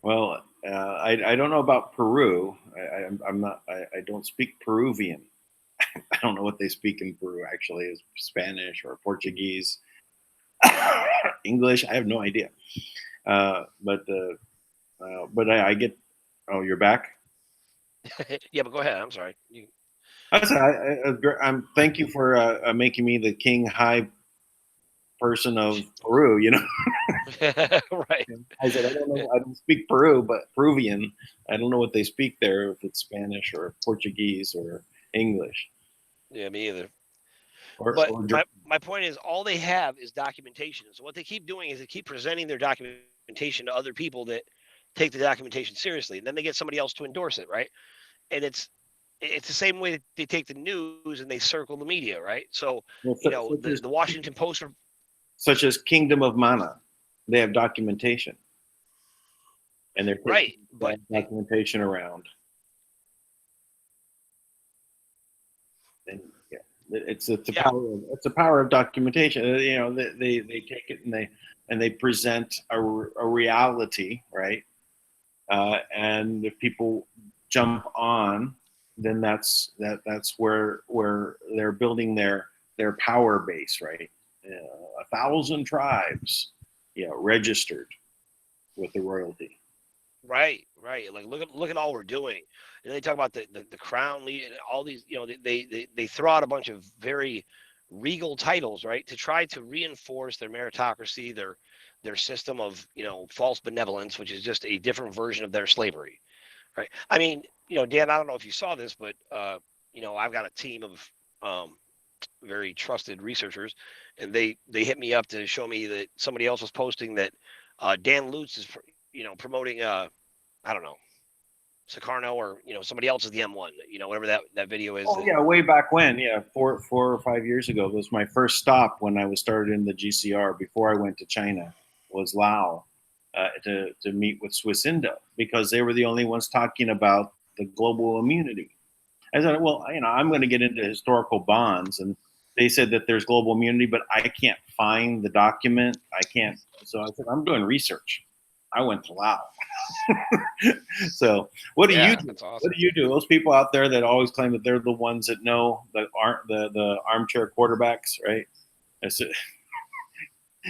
Well, I don't know about Peru. I'm not. I don't speak Peruvian. I don't know what they speak in Peru. Actually, is Spanish or Portuguese, English. I have no idea. But I get. Oh, you're back. Yeah, but go ahead. I'm sorry. Thank you for making me the king high person of Peru, you know. Right. I said, I don't know, I don't speak Peruvian. I don't know what they speak there, if it's Spanish or Portuguese or English Yeah, me either. or But German. my point is, all they have is documentation. So what they keep doing is they keep presenting their documentation to other people that take the documentation seriously, and then they get somebody else to endorse it, right? And it's the same way that they take the news and they circle the media, right? So the Washington Post, such as Kingdom of Manna, they have documentation, and they're right? taking But that documentation around. And yeah, it's a Yeah. power of documentation. You know, they take it and they present a reality, right? And if people jump on, then that's where they're building their power base, right? 1,000 tribes, registered with the royalty. Right. Like look at all we're doing. And they talk about the crown and all these, they throw out a bunch of very regal titles, right, to try to reinforce their meritocracy, their system of, false benevolence, which is just a different version of their slavery. Right. I mean, Dan, I don't know if you saw this, but I've got a team of very trusted researchers, and they hit me up to show me that somebody else was posting that Dan Lutz is promoting I don't know, Sukarno, or somebody else is the M1, whatever that video is. Oh yeah, way back when, 4 or 5 years ago, was my first stop when I was started in the GCR before I went to China, was Laos, to meet with Swiss Indo, because they were the only ones talking about the global immunity. I said, well, I'm going to get into historical bonds, and they said that there's global immunity, but I can't find the document. I can't. So I said, I'm doing research. I went to Laos. So what do you do? That's awesome. What do you do? Those people out there that always claim that they're the ones that know, that aren't the armchair quarterbacks, right?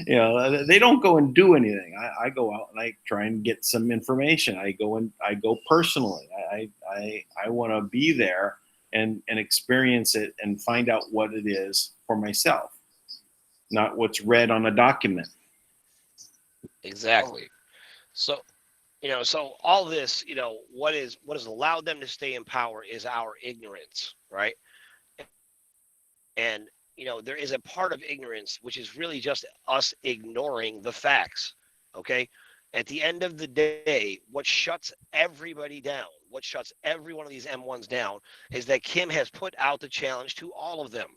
They don't go and do anything. I go out and I try and get some information. I go personally. I want to be there and experience it and find out what it is for myself, not what's read on a document. Exactly. So so all this, what has allowed them to stay in power is our ignorance, right? And there is a part of ignorance which is really just us ignoring the facts. Okay. At the end of the day, what shuts everybody down, what shuts every one of these M1s down, is that Kim has put out the challenge to all of them.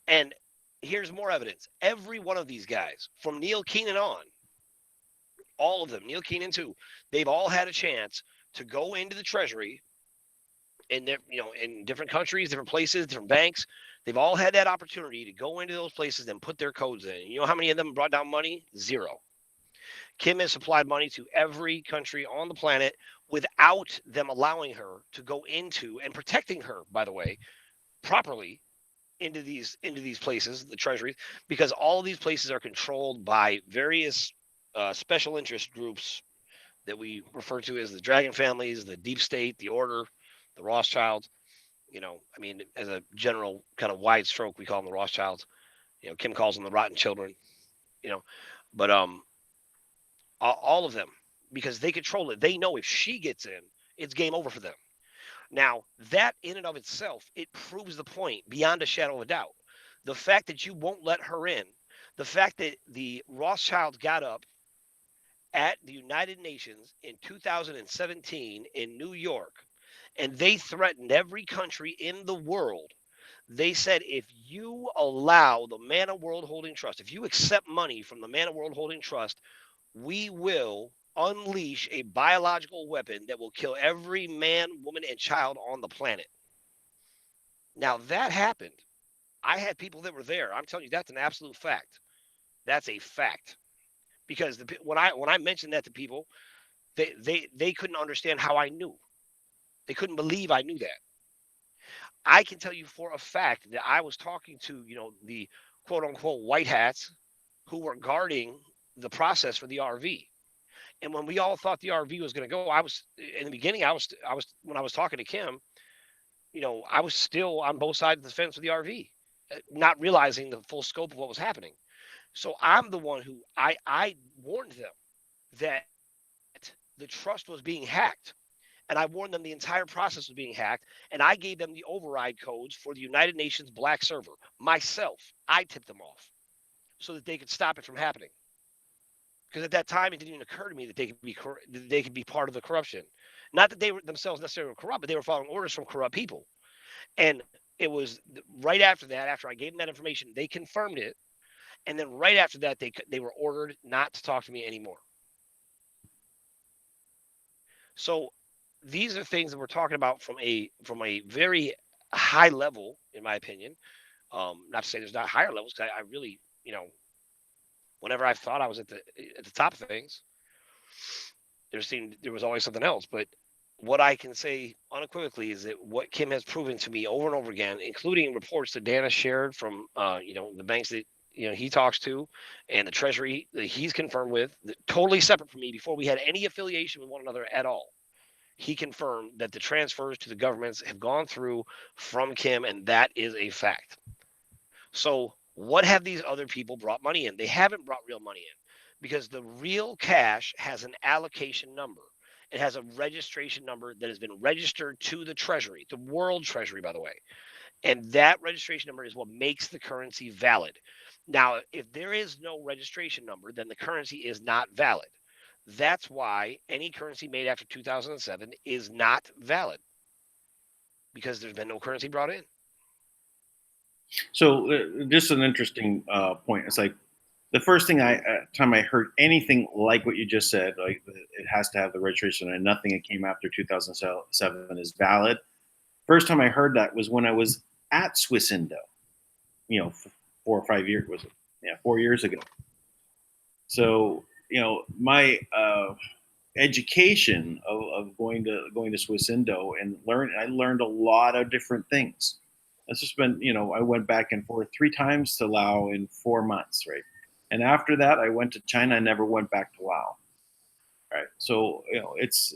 And here's more evidence. Every one of these guys, from Neil Keenan on, all of them, Neil Keenan too, they've all had a chance to go into the Treasury in in different countries, different places, different banks. They've all had that opportunity to go into those places and put their codes in. You know how many of them brought down money? Zero. Kim has supplied money to every country on the planet without them allowing her to go into, and protecting her, by the way, properly into these places, the treasuries, because all of these places are controlled by various special interest groups that we refer to as the Dragon families, the Deep State, the Order, the Rothschilds. I mean, as a general kind of wide stroke, we call them the Rothschilds. Kim calls them the Rotten Children. But all of them, because they control it. They know if she gets in, it's game over for them. Now, that in and of itself, it proves the point beyond a shadow of a doubt. The fact that you won't let her in, the fact that the Rothschilds got up at the United Nations in 2017 in New York, and they threatened every country in the world. They said, if you allow the Manna World Holding Trust, if you accept money from the Manna World Holding Trust, we will unleash a biological weapon that will kill every man, woman, and child on the planet. Now, that happened. I had people that were there. I'm telling you, that's an absolute fact. That's a fact. Because when I mentioned that to people, they couldn't understand how I knew. They couldn't believe I knew that. I can tell you for a fact that I was talking to, the quote unquote white hats who were guarding the process for the RV. And when we all thought the RV was going to go, I was in the beginning. I was when I was talking to Kim, I was still on both sides of the fence with the RV, not realizing the full scope of what was happening. So I'm the one who I warned them that the trust was being hacked. And I warned them the entire process was being hacked. And I gave them the override codes for the United Nations Black server myself. I tipped them off so that they could stop it from happening. Because at that time, it didn't even occur to me that they could be part of the corruption. Not that they were themselves necessarily corrupt, but they were following orders from corrupt people. And it was right after that, after I gave them that information, they confirmed it. And then right after that, they were ordered not to talk to me anymore. So these are things that we're talking about from a very high level, in my opinion. Not to say there's not higher levels, because I really, whenever I thought I was at the top of things, there was always something else. But what I can say unequivocally is that what Kim has proven to me over and over again, including reports that Dan has shared from the banks that he talks to, and the Treasury that he's confirmed with, totally separate from me before we had any affiliation with one another at all. He confirmed that the transfers to the governments have gone through from Kim, and that is a fact. So, what have these other people brought money in? They haven't brought real money in because the real cash has an allocation number. It has a registration number that has been registered to the Treasury, the World Treasury, by the way. And that registration number is what makes the currency valid. Now, if there is no registration number, then the currency is not valid. That's why any currency made after 2007 is not valid because there's been no currency brought in. So just an interesting point. It's like the first thing time I heard anything like what you just said, like it has to have the registration and nothing that came after 2007 is valid. First time I heard that was when I was at Swiss Indo, 4 or 5 years was it? Yeah, 4 years ago. So my education of going to Swiss Indo and I learned a lot of different things. It's just been, I went back and forth 3 times to Laos in 4 months, right? And after that, I went to China. I never went back to Laos, right? So, it's,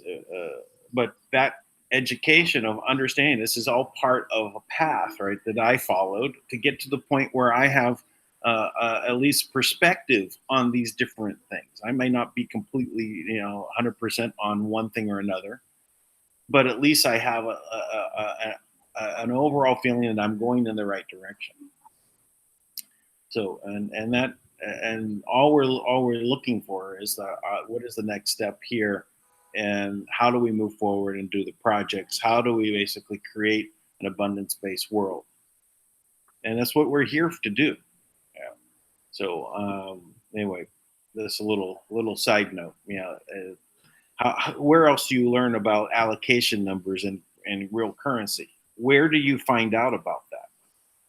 but that education of understanding this is all part of a path, right, that I followed to get to the point where I have at least perspective on these different things. I may not be completely, 100% on one thing or another, but at least I have an overall feeling that I'm going in the right direction. So, and all we're looking for is what is the next step here, and how do we move forward and do the projects? How do we basically create an abundance-based world? And that's what we're here to do. Yeah. So anyway, this a little side note. Where else do you learn about allocation numbers and real currency? Where do you find out about that?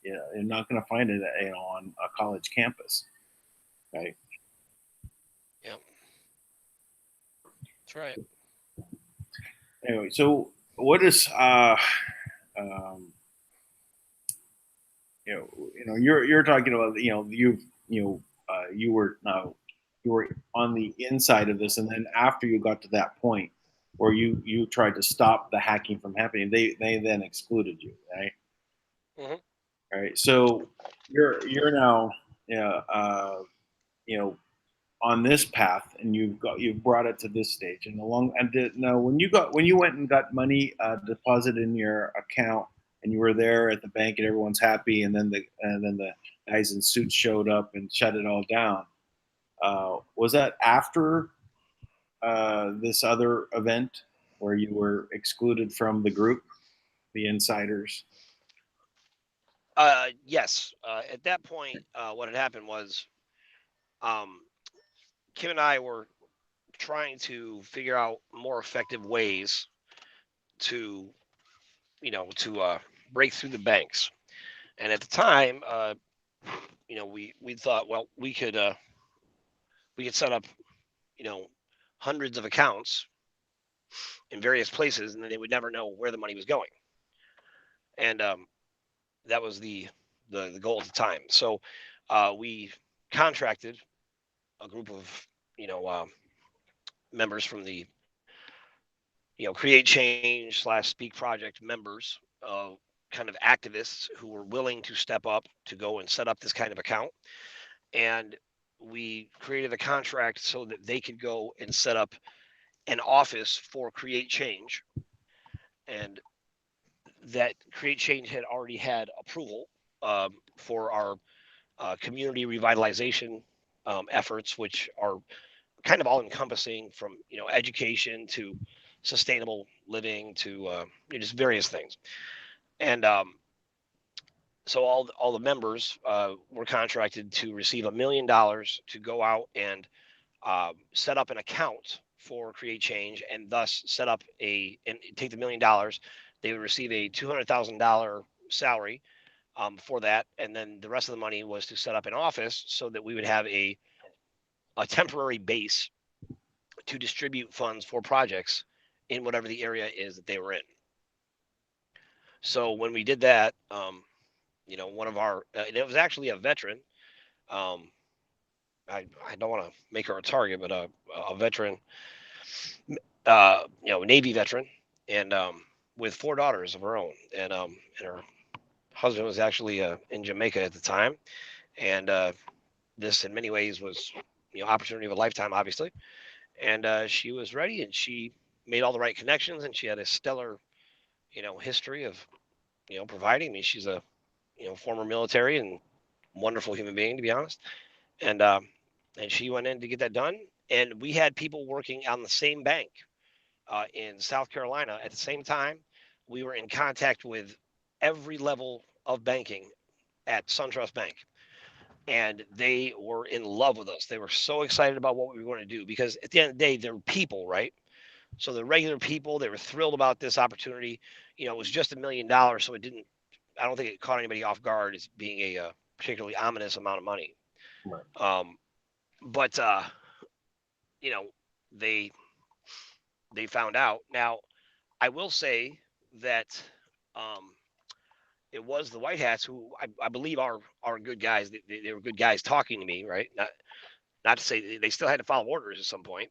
You're not going to find it, on a college campus, right? Yeah, that's right. Anyway, so what is you're talking about you were on the inside of this, and then after you got to that point where you tried to stop the hacking from happening, they then excluded you, right? Mm-hmm. All right. So you're now on this path, and you've brought it to this stage, and now when you went and got money deposited in your account, and you were there at the bank, and everyone's happy, and then the guys in suits showed up and shut it all down. Was that after this other event where you were excluded from the group, the insiders? Yes. At that point, what had happened was Kim and I were trying to figure out more effective ways to, to break through the banks. And at the time, we thought, well, we could set up, you know, hundreds of accounts in various places, and then they would never know where the money was going. And that was the goal at the time. So we contracted a group of members from the Create Change / Speak Project members, kind of activists who were willing to step up to go and set up this kind of account. And we created a contract so that they could go and set up an office for Create Change, and that Create Change had already had approval for our community revitalization efforts, which are kind of all encompassing from education to sustainable living to just various things. And so all the members were contracted to receive $1 million to go out and set up an account for Create Change, and thus set up and take the $1 million. They would receive a $200,000 salary for that, and then the rest of the money was to set up an office so that we would have a temporary base to distribute funds for projects in whatever the area is that they were in. So when we did that, one of our, and it was actually a veteran. I don't want to make her a target, but a veteran, Navy veteran, and with 4 daughters of her own, and her husband was actually in Jamaica at the time, and this in many ways was opportunity of a lifetime, obviously, and she was ready, and she made all the right connections, and she had a stellar history of providing me. She's a former military and wonderful human being, to be honest, and she went in to get that done, and we had people working on the same bank in South Carolina at the same time. We were in contact with every level of banking at SunTrust Bank, and they were in love with us. They were so excited about what we were going to do, because at the end of the day, they're people, right? So the regular people, they were thrilled about this opportunity. It was just $1 million, so I don't think it caught anybody off guard as being a particularly ominous amount of money. Right. But they found out. Now, I will say that it was the White Hats who I believe are good guys. They were good guys talking to me, right? Not to say they still had to follow orders at some point.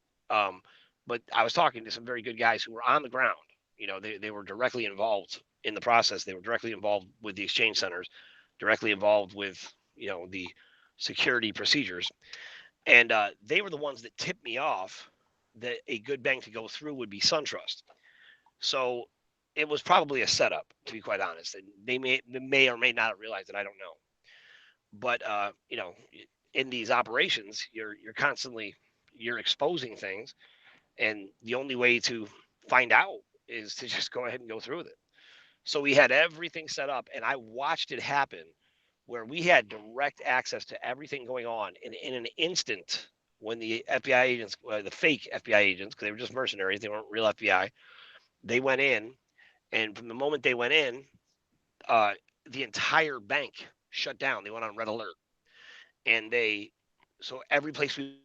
But I was talking to some very good guys who were on the ground. They were directly involved in the process. They were directly involved with the exchange centers, directly involved with the security procedures, and they were the ones that tipped me off that a good bank to go through would be SunTrust. So it was probably a setup, to be quite honest. And they may or may not have realized it. I don't know. But in these operations, you're constantly exposing things, and the only way to find out is to just go ahead and go through with it. So we had everything set up, and I watched it happen, where we had direct access to everything going on in an instant. When the FBI agents, the fake FBI agents, because they were just mercenaries, they weren't real FBI, they went in, and from the moment they went in, the entire bank shut down. They went on red alert, and so every place we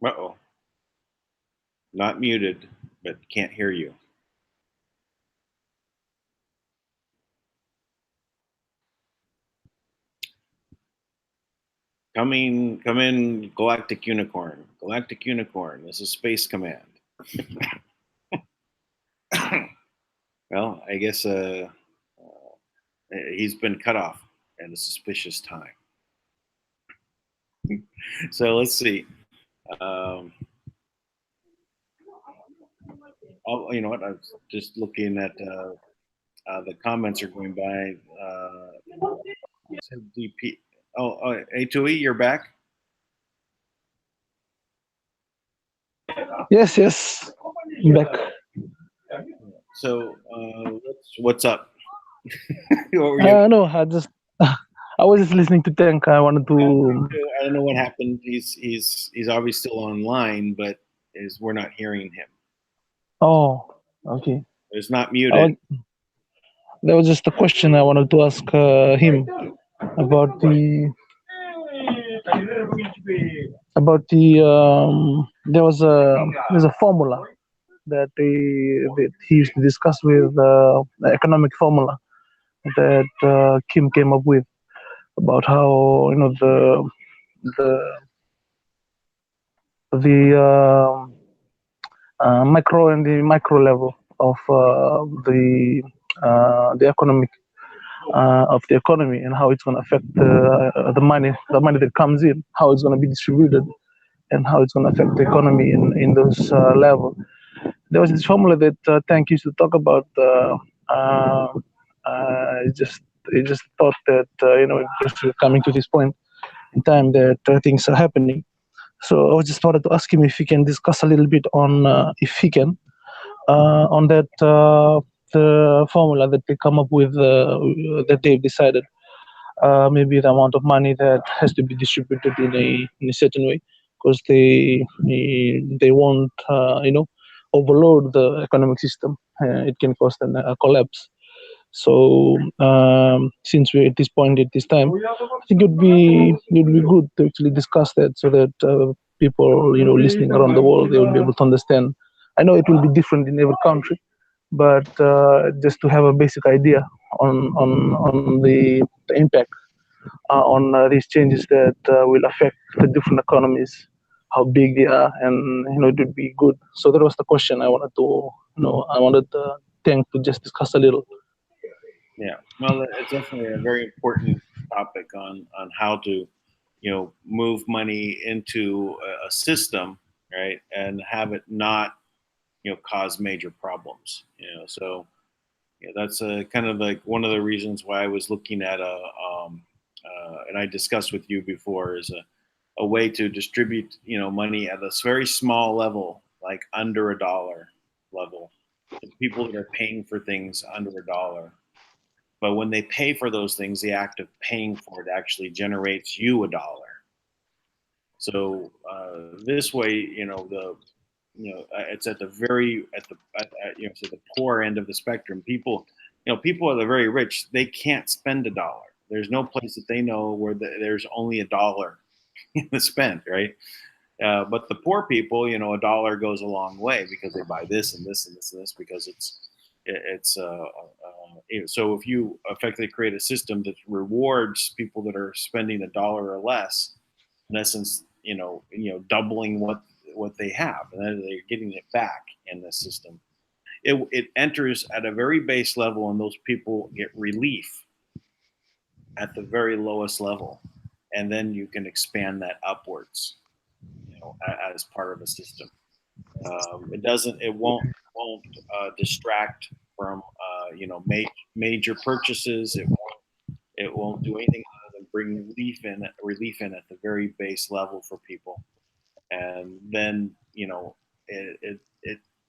Uh-oh. Not muted, but can't hear you. Come in, Galactic Unicorn. Galactic Unicorn, this is Space Command. Well, I guess he's been cut off at a suspicious time. So let's see. You know what? I was just looking at the comments are going by. DP. A2E, you're back. Yes, I'm back. So what's up? What were you? No, I was just listening to Tank. I wanted to. I don't know what happened. He's obviously still online, but we're not hearing him. Oh, okay. It's not muted. There was just a question I wanted to ask him about the there's a formula that he used to discuss with the economic formula that Kim came up with about how the micro and the micro level of the the economic of the economy and how it's going to affect the money that comes in, how it's going to be distributed, and how it's going to affect the economy in those levels. There was this formula that Tank used to talk about. Uh, it just thought that just coming to this point in time that things are happening. So I was just wanted to ask him if he can discuss a little bit on if he can on that the formula that they come up with that they've decided. Maybe the amount of money that has to be distributed in a certain way, because they won't overload the economic system. It can cause a collapse. So since we're at this point at this time, I think it'd be good to actually discuss that so that people listening around the world, they will be able to understand. I know it will be different in every country, but just to have a basic idea on the impact on these changes that will affect the different economies, how big they are, and it would be good. So that was the question I wanted to I wanted Tank to just discuss a little. Yeah, well, it's definitely a very important topic on how to, move money into a system, right, and have it not, cause major problems. So that's kind of like one of the reasons why I was looking at and I discussed with you before, is a way to distribute, money at a very small level, like under a dollar level, to people that are paying for things under a dollar. But when they pay for those things, the act of paying for it actually generates you a dollar. So this way, it's at the very so the poor end of the spectrum. People, people are the very rich. They can't spend a dollar. There's no place that they know where there's only a dollar to spend, right? But the poor people, a dollar goes a long way because they buy this and this and this and this because so if you effectively create a system that rewards people that are spending a dollar or less, in essence, doubling what they have, and then they're getting it back in the system. It enters at a very base level, and those people get relief at the very lowest level, and then you can expand that upwards, as part of a system. It won't distract from major purchases. It won't do anything other than bring relief in at the very base level for people, and then it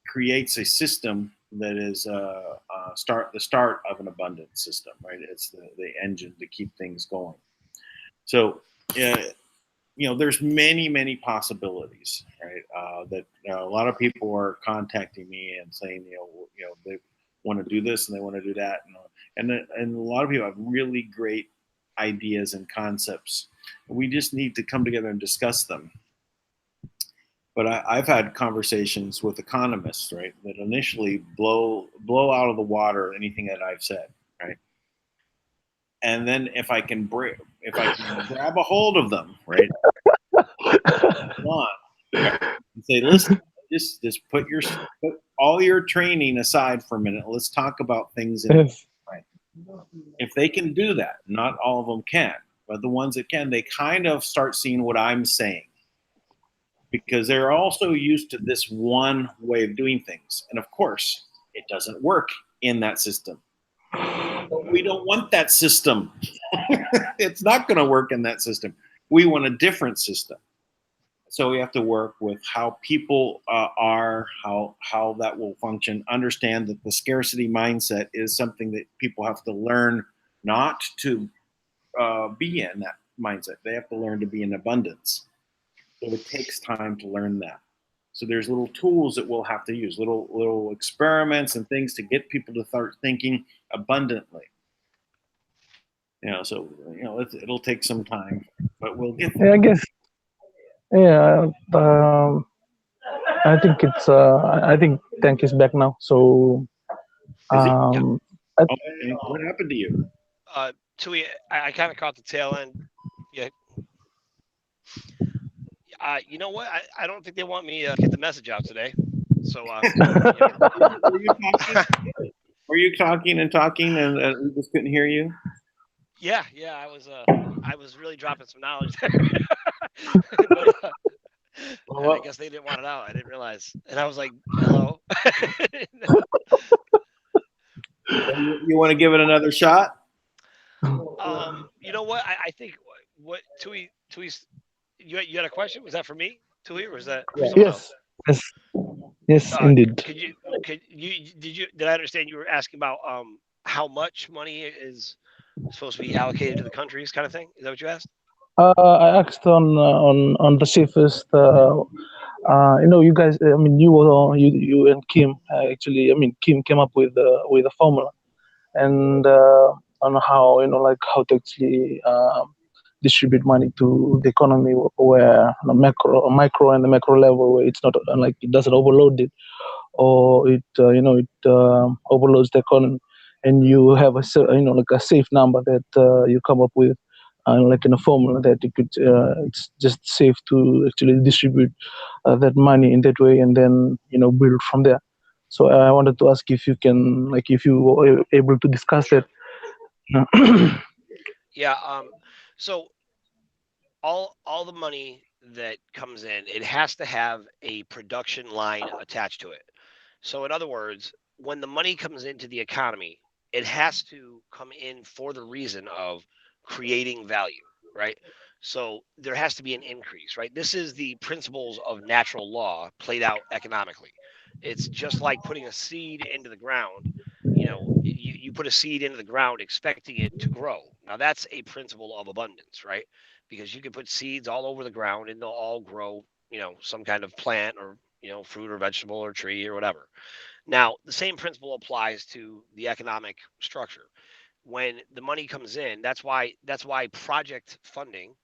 creates a system that is the start of an abundant system, right? It's the engine to keep things going. So there's many possibilities, right? That a lot of people are contacting me and saying, they want to do this and they want to do that, and a lot of people have really great ideas and concepts. We just need to come together and discuss them. But I've had conversations with economists, right, that initially blow out of the water anything that I've said, right? And then if I can grab a hold of them, right, on, right, and say, listen, just put all your training aside for a minute. Let's talk about things right. If they can do that, not all of them can, but the ones that can, they kind of start seeing what I'm saying, because they're also used to this one way of doing things. And of course, it doesn't work in that system. But we don't want that system. It's not going to work in that system. We want a different system. So we have to work with how people are, how that will function, understand that the scarcity mindset is something that people have to learn not to be in that mindset. They have to learn to be in abundance. So it takes time to learn that. So there's little tools that we'll have to use, little experiments and things to get people to start thinking abundantly. So it'll take some time, but we'll get there. Yeah, I guess. Yeah, I think it's. I think Tank is back now. So, What happened to you? Tui, I kind of caught the tail end. Yeah. You know what? I don't think they want me to get the message out today. So, Are Were you talking and we just couldn't hear you? Yeah, I was really dropping some knowledge there. But I Well, guess they didn't want it out. I didn't realize, and I was like, "Hello." you want to give it another shot? You know what? I think what Tui, you had a question? Was that for me, Tui, or was that for someone else? Yes, yes, yes, indeed. Did I understand you were asking about how much money is supposed to be allocated to the countries, kind of thing? Is that what you asked? I asked on the safest. You guys. I mean, you and Kim. Actually, I mean, Kim came up with a formula, and on how like how to actually distribute money to the economy, where the micro and the macro level, where it's not like it doesn't overload it, or it overloads the economy, and you have like a safe number that you come up with, like in a formula that you could it's just safe to actually distribute that money in that way, and then build from there. So I wanted to ask if you can, like, if you were able to discuss that. Sure. Yeah. So all the money that comes in, it has to have a production line attached to it. So in other words, when the money comes into the economy, it has to come in for the reason of creating value, right? So there has to be an increase, right? This is the principles of natural law played out economically. It's just like putting a seed into the ground. You put a seed into the ground expecting it to grow. Now that's a principle of abundance, right? Because you can put seeds all over the ground and they'll all grow, some kind of plant or, fruit or vegetable or tree or whatever. Now, the same principle applies to the economic structure. When the money comes in, that's why project funding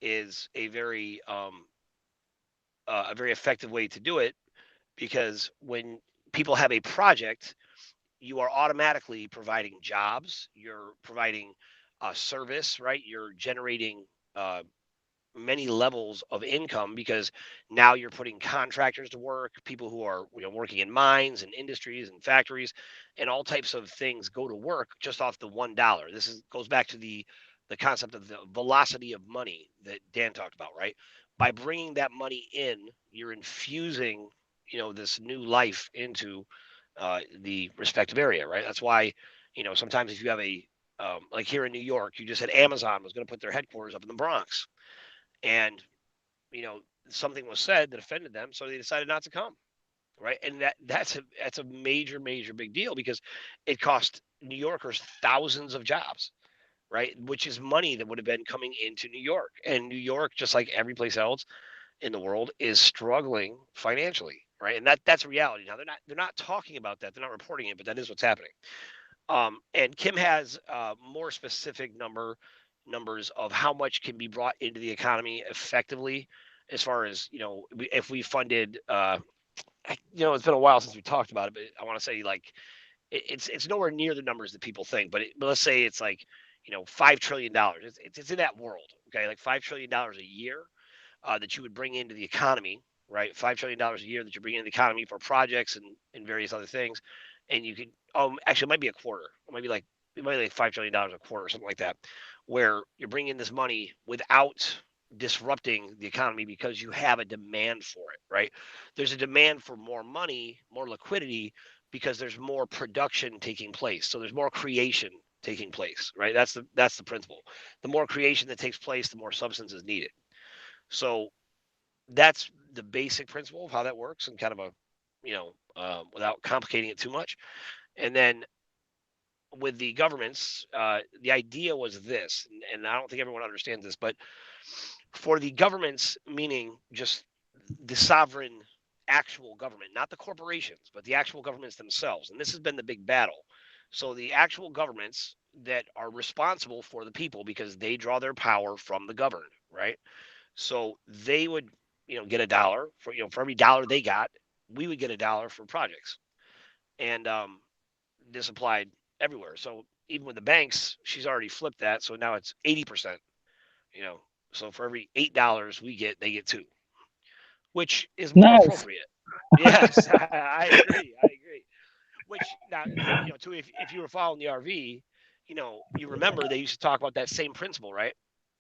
is a very effective way to do it, because when people have a project, you are automatically providing jobs, you're providing a service, right? You're generating uh, many levels of income, because now you're putting contractors to work, people who are working in mines and industries and factories, and all types of things go to work just off the $1. This goes back to the concept of the velocity of money that Dan talked about, right? By bringing that money in, you're infusing this new life into the respective area, right? That's why sometimes if you have like here in New York, you just said Amazon was going to put their headquarters up in the Bronx, and you know something was said that offended them, so they decided not to come, right? And that's a major big deal, because it cost New Yorkers thousands of jobs, right? Which is money that would have been coming into New York, and New York, just like every place else in the world, is struggling financially, right? And that's reality. Now they're not talking about that, they're not reporting it, but that is what's happening. And Kim has more specific numbers of how much can be brought into the economy effectively, as far as if we funded. It's been a while since we talked about it, but I want to say, like, it's nowhere near the numbers that people think. But let's say it's like $5 trillion. It's in that world, okay? Like $5 trillion a year that you would bring into the economy, right? $5 trillion a year that you're bringing into the economy for projects and various other things, and you could actually it might be a quarter, it might be like $5 trillion a quarter or something like that, where you're bringing in this money without disrupting the economy, because you have a demand for it, right? There's a demand for more money, more liquidity, because there's more production taking place, so there's more creation taking place, right? That's the principle. The more creation that takes place, the more substance is needed. So that's the basic principle of how that works, and kind of without complicating it too much. And then with the governments, the idea was this, and I don't think everyone understands this, but for the governments, meaning just the sovereign actual government, not the corporations, but the actual governments themselves. And this has been the big battle. So the actual governments that are responsible for the people, because they draw their power from the governed, right? So they would, get a dollar for every dollar they got, we would get a dollar for projects. And this applied everywhere. So even with the banks, she's already flipped that. So now it's 80%, you know. So for every $8 we get, they get two, which is more Nice. appropriate. Yes, I agree. now, too, if you were following the RV, you remember they used to talk about that same principle, right?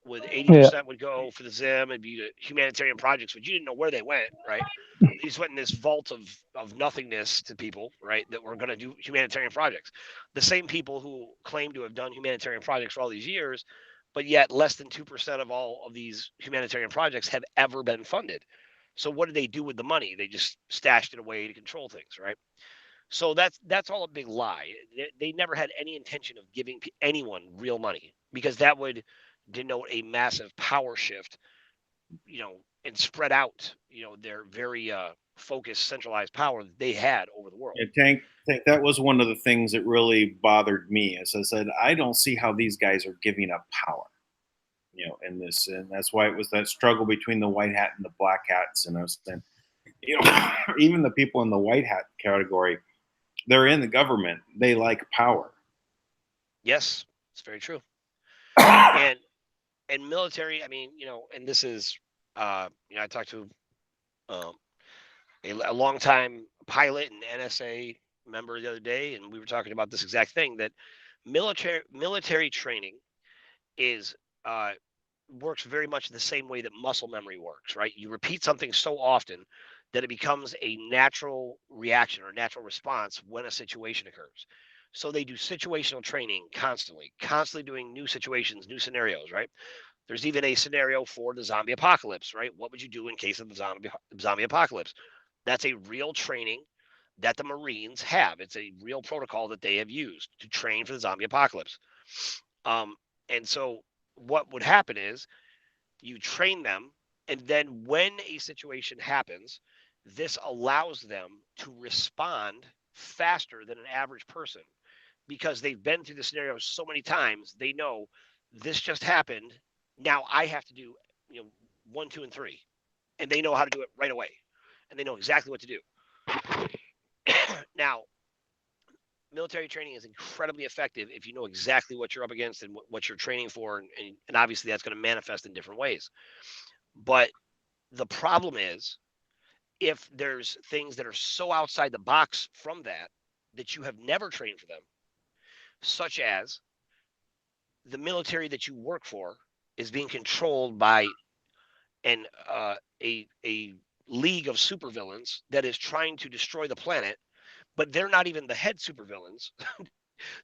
With Yeah. 80% would go for the Zim and be to humanitarian projects, but you didn't know where they went, right? They just went in this vault of nothingness to people, right? That were going to do humanitarian projects. The same people who claim to have done humanitarian projects for all these years, but yet less than 2% of all of these humanitarian projects have ever been funded. So what did they do with the money? They just stashed it away to control things, right? So that's all a big lie. They never had any intention of giving anyone real money because that would denote a massive power shift, and spread out, their very focused, centralized power that they had over the world. Yeah, Tank, that was one of the things that really bothered me. As I said, I don't see how these guys are giving up power, in this, and that's why it was that struggle between the white hat and the black hats. And I was saying, even the people in the white hat category, they're in the government. They like power. Yes, it's very true. And military, I mean, and this is, I talked to um, a longtime pilot and NSA member the other day, and we were talking about this exact thing, that military training is works very much the same way that muscle memory works, right? You repeat something so often that it becomes a natural reaction or natural response when a situation occurs. So they do situational training constantly doing new situations, new scenarios, right? There's even a scenario for the zombie apocalypse, right? What would you do in case of the zombie apocalypse? That's a real training that the Marines have. It's a real protocol that they have used to train for the zombie apocalypse. Um, and so what would happen is you train them, and then when a situation happens, this allows them to respond faster than an average person because they've been through the scenario so many times. They know this just happened. Now I have to do, 1, 2, and 3, and they know how to do it right away, and they know exactly what to do. Now, military training is incredibly effective if you know exactly what you're up against and what you're training for, and obviously that's going to manifest in different ways. But the problem is if there's things that are so outside the box from that you have never trained for them, such as the military that you work for is being controlled by an a league of supervillains that is trying to destroy the planet, but they're not even the head supervillains.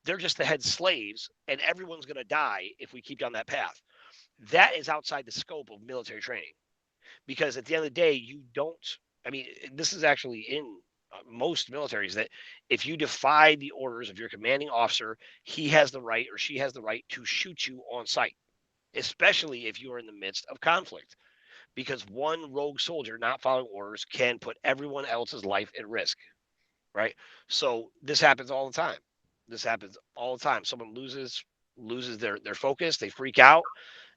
They're just the head slaves, and everyone's going to die if we keep down that path. That is outside the scope of military training, because at the end of the day, you don't. I mean, this is actually in most militaries that if you defy the orders of your commanding officer, he has the right or she has the right to shoot you on sight, especially if you are in the midst of conflict, because one rogue soldier not following orders can put everyone else's life at risk, right? So this happens all the time. This happens all the time. Someone loses their focus, they freak out,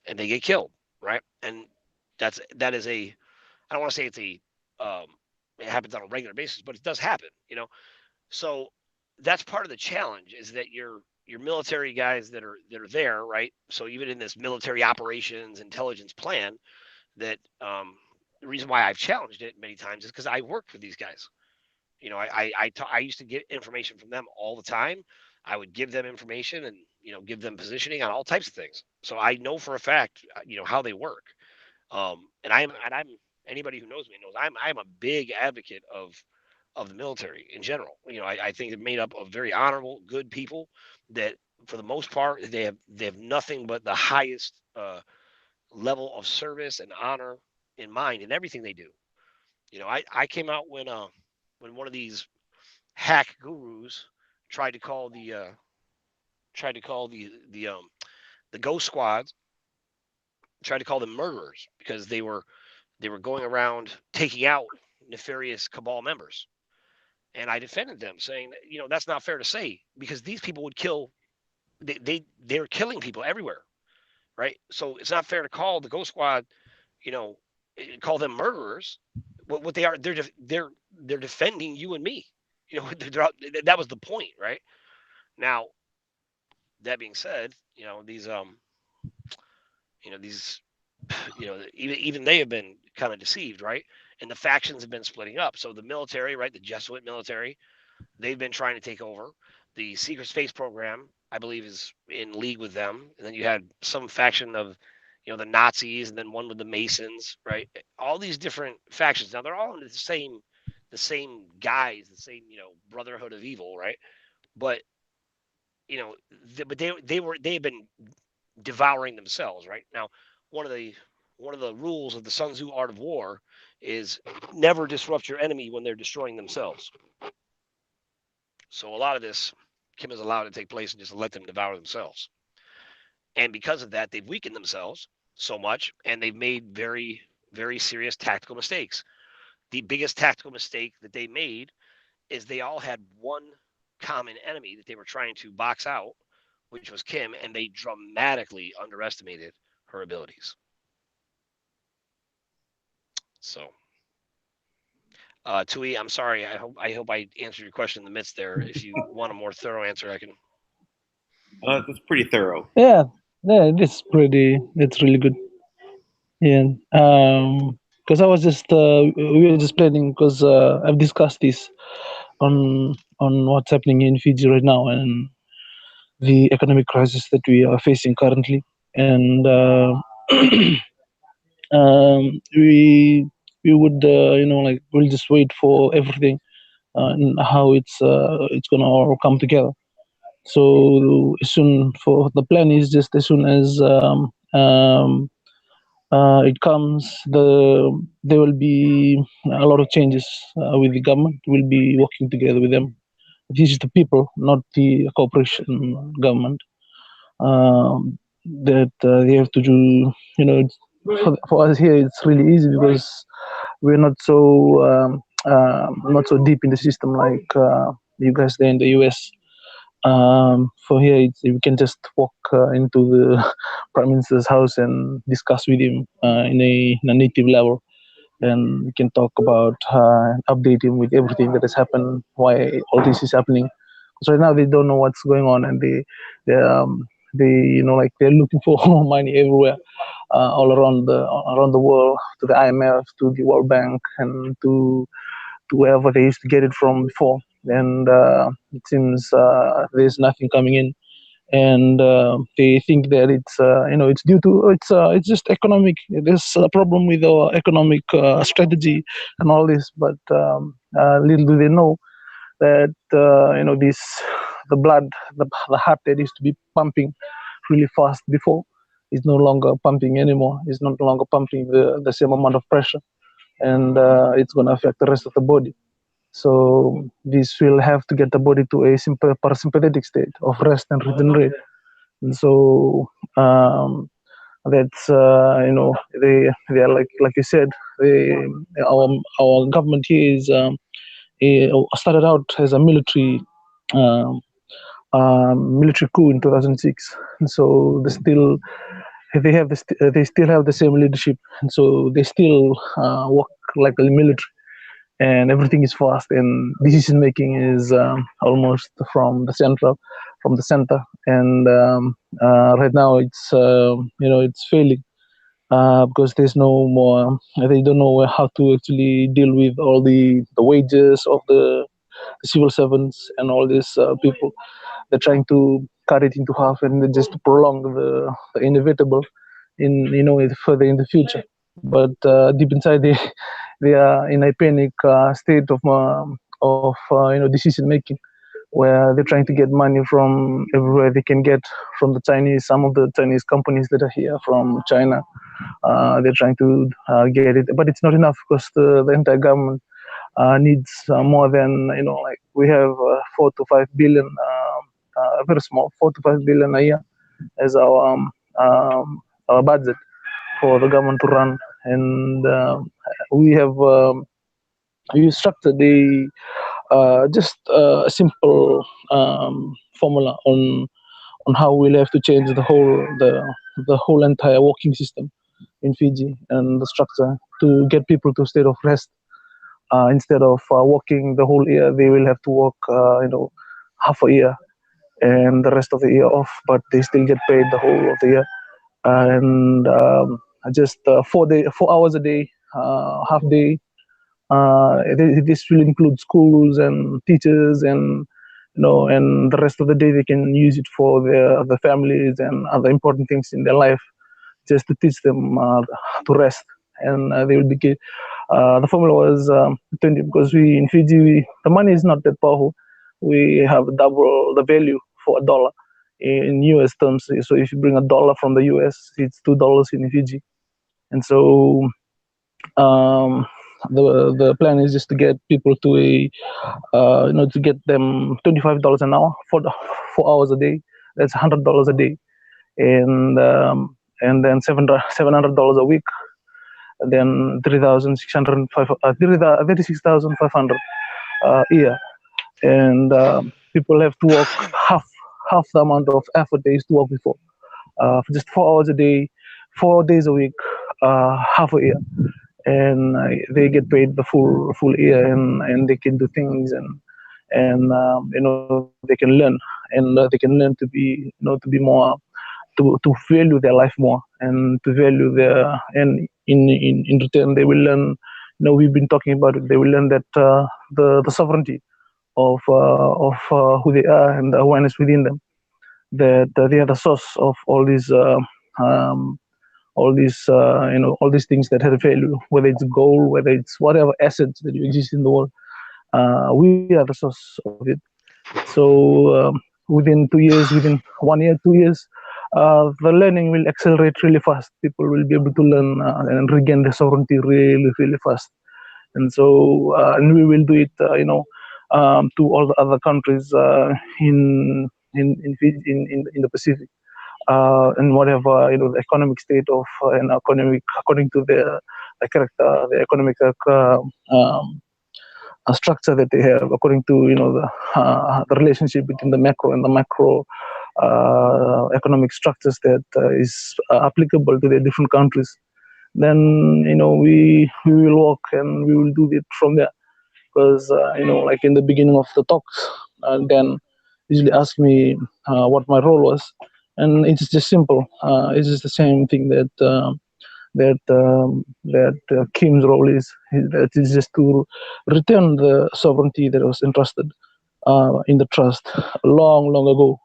and they get killed, right? And that is a, I don't want to say it's a it happens on a regular basis, but it does happen. So that's part of the challenge, is that your military guys that are there, right? So even in this military operations intelligence plan, that the reason why I've challenged it many times is because I worked with these guys. I used to get information from them all the time. I would give them information and give them positioning on all types of things. So I know for a fact how they work. And I'm anybody who knows me knows I'm a big advocate of the military in general. I think they're made up of very honorable, good people that, for the most part, they have nothing but the highest level of service and honor in mind in everything they do. I came out when one of these hack gurus tried to call the ghost squads, tried to call them murderers because they were going around taking out nefarious cabal members. And I defended them, saying, that's not fair to say, because these people would kill. They're killing people everywhere, right? So it's not fair to call the Ghost Squad, you know, call them murderers. What they are, they're defending you and me. That was the point, right? Now, that being said, these even they have been kind of deceived, right? And the factions have been splitting up. So the military, right, the Jesuit military, They've been trying to take over. The secret space program, I believe, is in league with them. And then you had some faction of, the Nazis, and then one with the Masons, right? All these different factions. Now they're all under the same guys, the same, brotherhood of evil, right? But but they've been devouring themselves, right? Now, one of the one of the rules of the Sun Tzu Art of War is never disrupt your enemy when they're destroying themselves. So a lot of this Kim has allowed to take place and just let them devour themselves. And because of that, they've weakened themselves so much, and they've made very, very serious tactical mistakes. The biggest tactical mistake that they made is they all had one common enemy that they were trying to box out, which was Kim, and they dramatically underestimated her abilities. So, Tui, I'm sorry. I hope I answered your question in the midst there. If you want a more thorough answer, I can. That's pretty thorough. Yeah, yeah, it's really good. Yeah, because I was just we were just planning because I've discussed this on what's happening in Fiji right now and the economic crisis that we are facing currently, and we would like we'll just wait for everything and how it's gonna all come together. So as soon for the plan is just as soon as it comes, there will be a lot of changes with the government. We'll be working together with them. This is the people, not the corporation government. That they have to do. For us here, it's really easy because we're not so deep in the system like you guys there in the US. For here, we can just walk into the prime minister's house and discuss with him in a native level, and we can talk about update him with everything that has happened, why all this is happening. Because right now they don't know what's going on, and they like they're looking for money everywhere, all around the world, to the IMF, to the World Bank, and to wherever they used to get it from before. And it seems there's nothing coming in, and they think that it's due to it's just economic. There's a problem with our economic strategy and all this, but little do they know that this the heart that used to be pumping really fast before is no longer pumping anymore. It's not longer pumping the same amount of pressure, and it's going to affect the rest of the body. So this will have to get the body to a simple parasympathetic state of rest and regenerate. And so that's they are like you said, they, our government here is started out as a um, military coup in 2006, and so they still have the same leadership, and so they still work like a military, and everything is fast, and decision making is almost from the center, and right now it's failing because there's no more. They don't know how to actually deal with all the wages of the civil servants and all these people. They're trying to cut it into half and just to prolong the inevitable in further in the future. But deep inside, they are in a panic state of decision making, where they're trying to get money from everywhere they can get from the Chinese. Some of the Chinese companies that are here from China, they're trying to get it, but it's not enough because the entire government needs more than like we have 4 to 5 billion, very small 4 to 5 billion a year as our budget for the government to run, and we have we structured just a simple formula on how we'll have to change the whole entire working system in Fiji and the structure to get people to a state of rest. Instead of working the whole year, they will have to work half a year and the rest of the year off, but they still get paid the whole of the year. And just 4 hours a day, half day This will include schools and teachers, and and the rest of the day they can use it for their families and other important things in their life, just to teach them to rest, and they will be good. The formula was 20, because we in Fiji, the money is not that powerful. We have double the value for a dollar in US terms. So if you bring a dollar from the US, it's $2 in Fiji. And so the plan is just to get people to to get them $25 an hour for 4 hours a day. That's $100 a day, and then $700 a week, and then 36,500 a year. And people have to work half the amount of effort they used to work before, for just 4 hours a day, 4 days a week, half a year, and they get paid the full year, and they can do things, and they can learn, and they can learn to be to be more, to value their life more, and to value their, and in return they will learn. We've been talking about it. They will learn that the sovereignty of who they are, and the awareness within them, that they are the source of um, all these things that have value, whether it's gold, whether it's whatever assets that you exist in the world. We are the source of it. So within 2 years, within 1 year, 2 years, the learning will accelerate really fast. People will be able to learn and regain their sovereignty really, really fast. And so, and we will do it, to all the other countries in the Pacific, and whatever the economic state of and economic, according to the character, the economic structure that they have, according to the relationship between the macro and the micro economic structures that is applicable to the different countries. Then we will work, and we will do it from there. Because like in the beginning of the talks, Dan usually asked me what my role was, and it's just simple. It's just the same thing that Kim's role is. That is just to return the sovereignty that was entrusted in the trust long ago,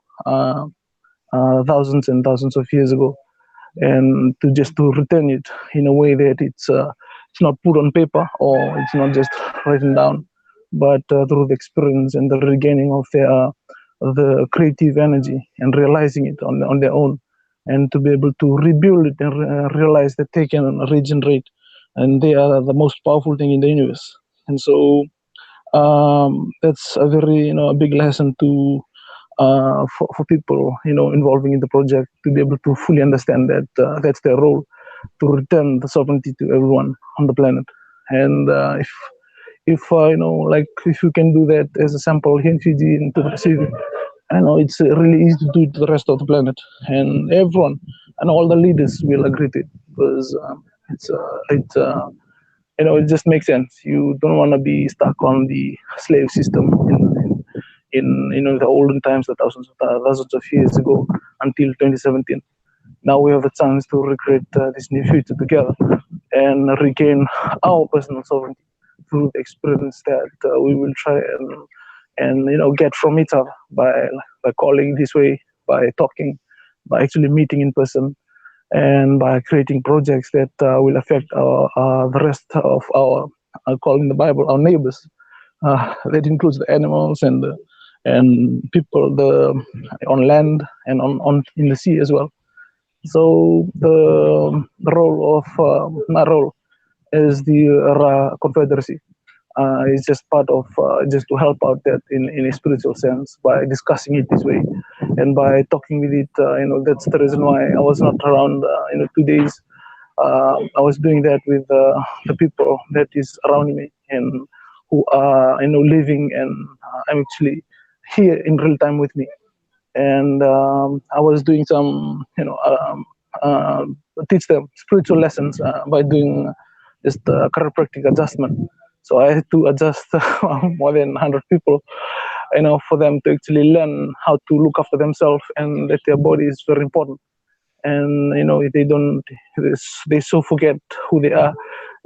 thousands and thousands of years ago, and to just to return it in a way that it's not put on paper, or it's not just written down, but through the experience and the regaining of the creative energy, and realizing it on their own, and to be able to rebuild it, and realize that they can regenerate, and they are the most powerful thing in the universe. And so that's a very a big lesson to for people involving in the project, to be able to fully understand that that's their role, to return the sovereignty to everyone on the planet. And if like if you can do that as a sample here in Fiji and to the Pacific, I know it's really easy to do it to the rest of the planet, and everyone and all the leaders will agree to it, because it just makes sense. You don't want to be stuck on the slave system in the olden times, the thousands of years ago, until 2017. Now we have a chance to recreate this new future together, and regain our personal sovereignty through the experience that we will try and get from each other, by calling this way, by talking, by actually meeting in person, and by creating projects that will affect the rest of our, calling the Bible, our neighbors. That includes the animals and people, on land and on in the sea as well. So the role of my role is the Confederacy. It's just part of just to help out that in a spiritual sense, by discussing it this way, and by talking with it. That's the reason why I was not around 2 days. I was doing that with the people that is around me, and who are living, and I'm actually here in real time with me. And I was doing some teach them spiritual lessons by doing just chiropractic adjustment. So I had to adjust more than 100 people, for them to actually learn how to look after themselves, and that their body is very important. And if they don't, they so forget who they are,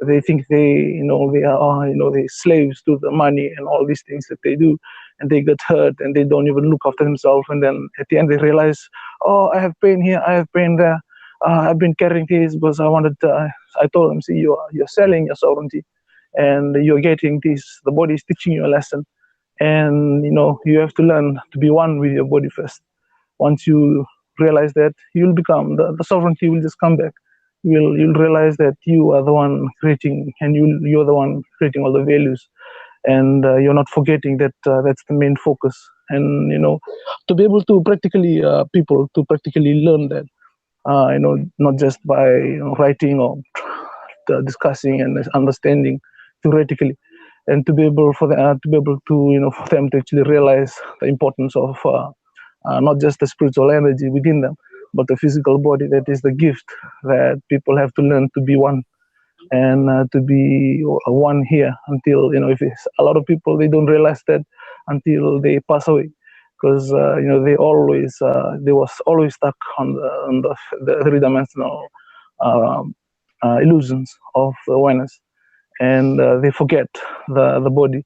They think they are they slaves to the money and all these things that they do, and they get hurt and they don't even look after themselves. And then at the end they realize, oh, I have pain here, I have pain there. I've been carrying this because I wanted. I told them, see, you're selling your sovereignty, and you're getting this. The body is teaching you a lesson, and you have to learn to be one with your body first. Once you realize that, you'll become the sovereignty will just come back. You'll realize that you are the one creating, and you're the one creating all the values, and you're not forgetting that that's the main focus. And to be able to practically people to practically learn that, not just by writing or discussing and understanding theoretically, and to be able for them to actually realize the importance of not just the spiritual energy within them, but the physical body that is the gift that people have to learn to be one, and to be one here until if it's, a lot of people, they don't realize that until they pass away, because they was always stuck on the three-dimensional um, illusions of awareness, and they forget the body.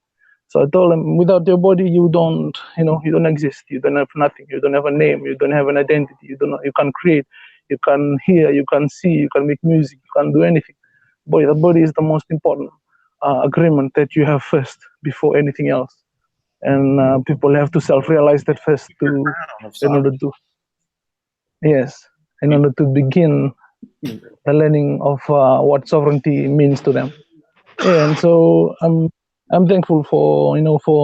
So I told them, without your body, you don't exist. You don't have nothing. You don't have a name. You don't have an identity. You can't create. You can hear. You can see. You can make music. You can't do anything. Boy, the body is the most important agreement that you have first before anything else. And people have to self-realize that first in order to yes, in order to begin the learning of what sovereignty means to them. Yeah, and so I'm thankful for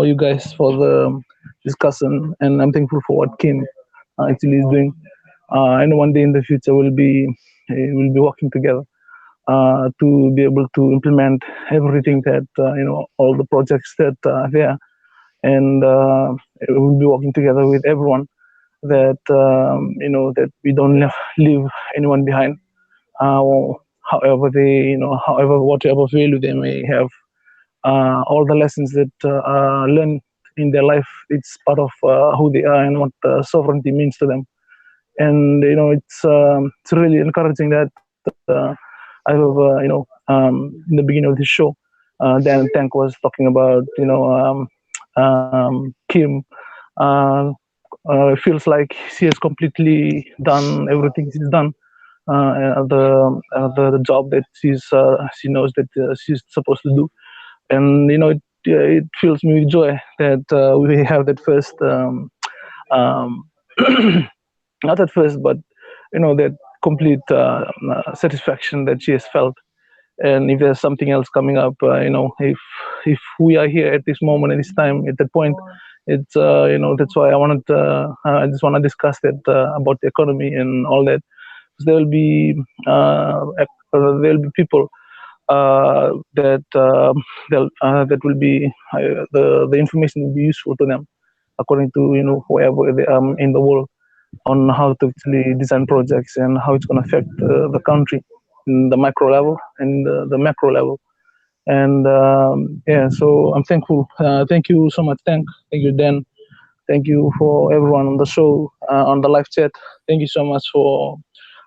you guys for the discussion, and I'm thankful for what Kim actually is doing. I know one day in the future we'll be working together to be able to implement everything that all the projects that are there, and we'll be working together with everyone that that we don't leave anyone behind. However however whatever value they may have, all the lessons that are learned in their life, it's part of who they are and what sovereignty means to them. And it's really encouraging that I have in the beginning of the show, Dan Tank was talking about Kim. Feels like she has completely done everything she's done, the job that she knows that she's supposed to do. And it fills me with joy that we have that first um, not at first, but that complete satisfaction that she has felt. And if there's something else coming up, if we are here at this moment, at this time, at that point, it's that's why I just want to discuss that about the economy and all that. There will be people that will be the information will be useful to them, according to whoever they are in the world, on how to actually design projects and how it's going to affect the country in the micro level and the macro level. And yeah, so I'm thankful. Thank you so much. Thank you, Dan. Thank you for everyone on the show, on the live chat. Thank you so much for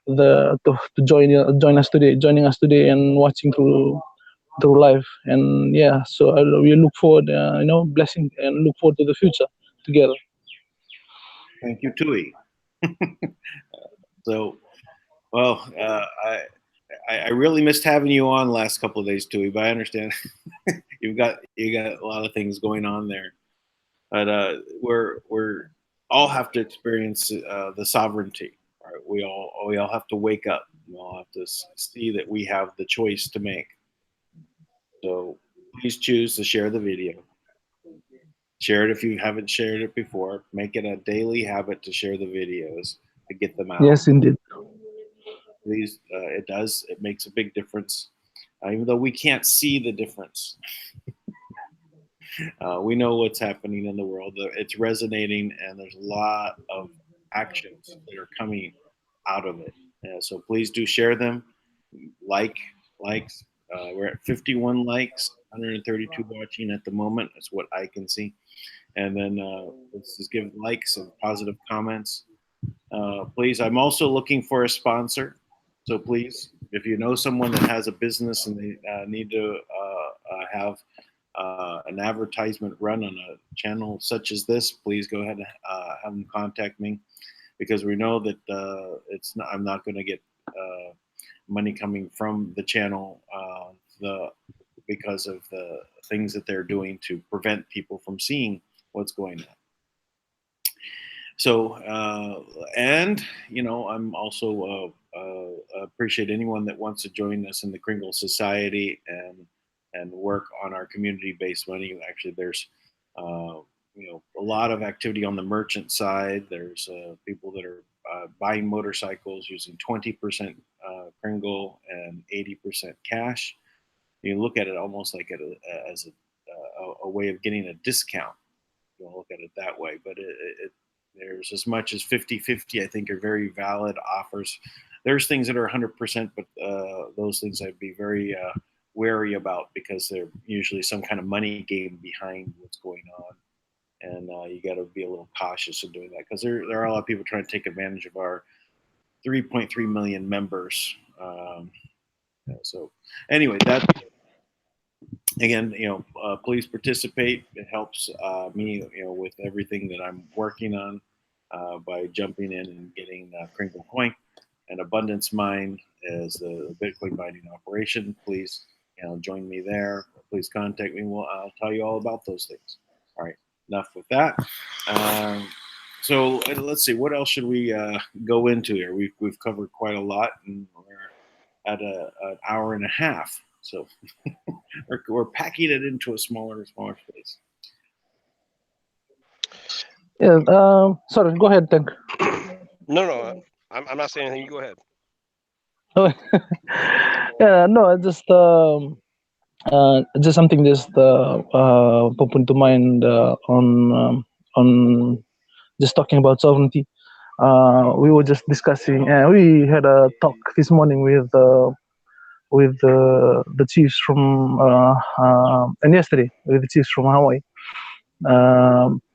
to join us today, joining us today, and watching through live. And yeah, so we look forward, blessing, and look forward to the future together. Thank you, Tui. So, well, I really missed having you on the last couple of days, Tui, but I understand you got a lot of things going on there. But we're all have to experience the sovereignty. Right? We all have to wake up. We all have to see that we have the choice to make. So please choose to share the video. Share it if you haven't shared it before. Make it a daily habit to share the videos, to get them out. Yes, indeed. Please, it makes a big difference. Even though we can't see the difference, we know what's happening in the world. It's resonating, and there's a lot of actions that are coming out of it. So please do share them. Likes. We're at 51 likes, 132 watching at the moment. That's what I can see. And then let's just give likes and positive comments. Please, I'm also looking for a sponsor. So please, if you know someone that has a business and they need to have an advertisement run on a channel such as this, please go ahead and have them contact me, because we know that it's not, I'm not going to get money coming from the channel because of the things that they're doing to prevent people from seeing what's going on. So, and I'm also appreciate anyone that wants to join us in the Kringle Society and work on our community-based money. Actually, there's a lot of activity on the merchant side. There's people that are buying motorcycles using 20% Kringle and 80% cash. You look at it almost like as a way of getting a discount. You look at it that way, but there's as much as 50-50, I think, are very valid offers. There's things that are 100%, but those things I'd be very wary about, because they're usually some kind of money game behind what's going on. And you got to be a little cautious in doing that, because there are a lot of people trying to take advantage of our 3.3 million members. So anyway, that again, please participate. It helps me, with everything that I'm working on by jumping in and getting Kringle Coin and Abundance Mine as the Bitcoin mining operation. Please, join me there. Please contact me. I'll tell you all about those things. All right, enough with that. So let's see, what else should we go into here? We've covered quite a lot, and we're at an hour and a half. So we're packing it into a smaller space. Yeah. Sorry. Go ahead, Tank. No, I'm not saying anything. You go ahead. Oh, yeah. No, just something just pop into mind on just talking about sovereignty. We were just discussing. We had a talk this morning with the chiefs from and yesterday with the chiefs from Hawaii.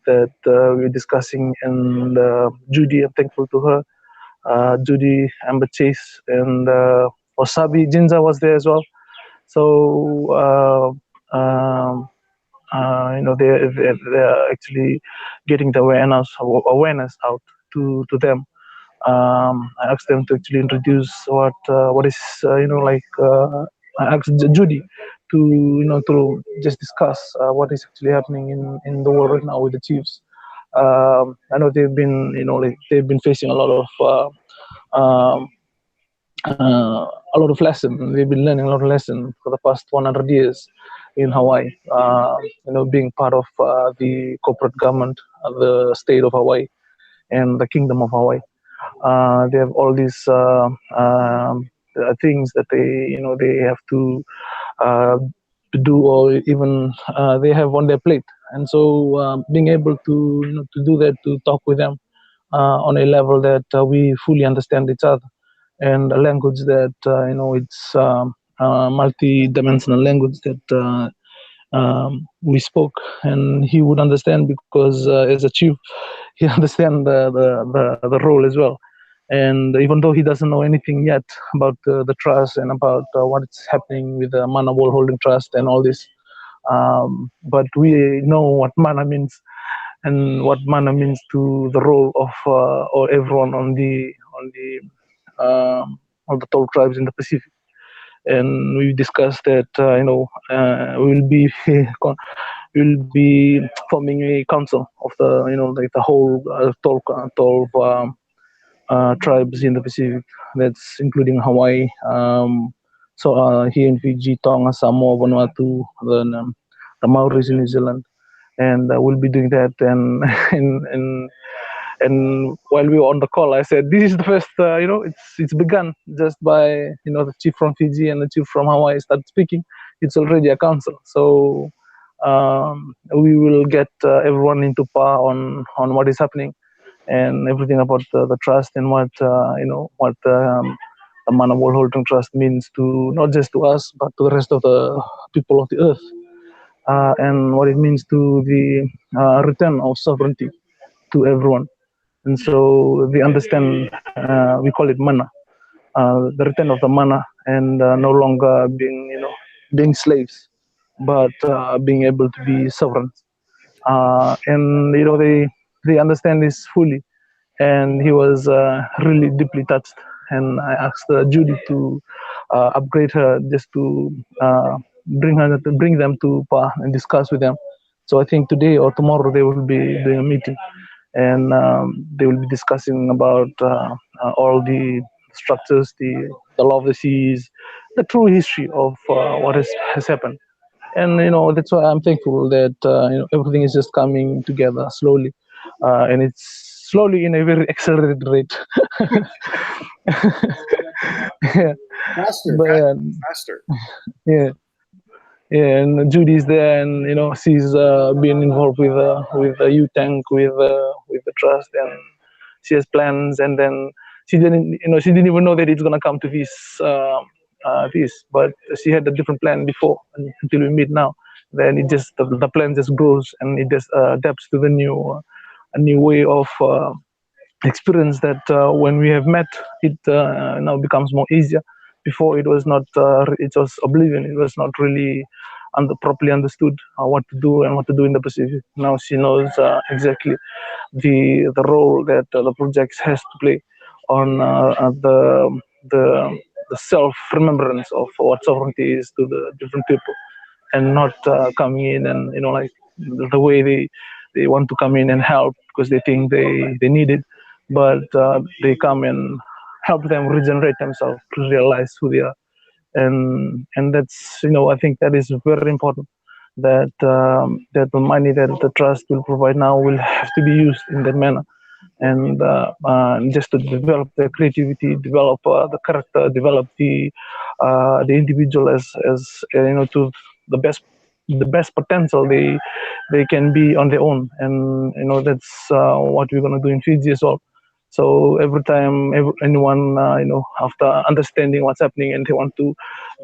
That we were discussing, and Judy, I'm thankful to her. Judy, Amber Chase, and Wasabi Jinza was there as well. So they're actually getting the awareness out to them. I asked them to actually introduce what is I asked Judy to just discuss what is actually happening in the world right now with the Chiefs. I know they've been they've been facing a lot of lessons. They've been learning a lot of lessons for the past 100 years in Hawaii. Being part of the corporate government of the state of Hawaii and the Kingdom of Hawaii. They have all these things that they have to do, or even they have on their plate. And so being able to do that, to talk with them on a level that we fully understand each other, and a language that it's multi-dimensional language that we spoke, and he would understand, because as a chief, he understands the role as well. And even though he doesn't know anything yet about the trust and about what's happening with the Manna World Holding Trust and all this, but we know what Manna means, and what Manna means to the role of or everyone on the 12 tribes in the Pacific. And we discussed that we'll be forming a council of the whole 12 tribes in the Pacific. That's including Hawaii, here in Fiji, Tonga, Samoa, Vanuatu, the Maoris in New Zealand, and we'll be doing that. And while we were on the call, I said, this is the first, it's begun just by, the chief from Fiji and the chief from Hawaii started speaking. It's already a council. So we will get everyone into par on what is happening and everything about the trust, and what the Manna World Holding Trust means to not just to us, but to the rest of the people of the earth, and what it means to the return of sovereignty to everyone. And so they understand, we call it Manna, the return of the manna, and no longer being slaves, but being able to be sovereign. And they understand this fully, and he was really deeply touched. And I asked Judy to upgrade her, just to bring them to PA and discuss with them. So I think today or tomorrow they will be doing a meeting, and they will be discussing about all the structures, the law of the seas, the true history of what has happened. And that's why I'm thankful that everything is just coming together slowly, and it's slowly in a very accelerated rate. Yeah, Faster, but faster. yeah, yeah, and Judy's there, and she's been involved with the U Tank, with the trust, and she has plans. And then she didn't even know that it's gonna come to this, but she had a different plan before, until we meet now. Then the plan just grows, and it just adapts to the a new way of experience, that when we have met, it now becomes more easier. Before, it was not, it was oblivion, it was not really properly understood what to do and what to do in the Pacific. Now she knows exactly the role that the project has to play on the the self remembrance of what sovereignty is to the different people, and not coming in and like the way they want to come in and help because they think they need it, but they come and help them regenerate themselves to realize who they are. And that's, I think that is very important, that that the money that the trust will provide now will have to be used in that manner, and just to develop the creativity, develop the character, develop the individual as to the best potential they can be on their own. And that's what we're gonna do in Fiji as well. So every time anyone after understanding what's happening, and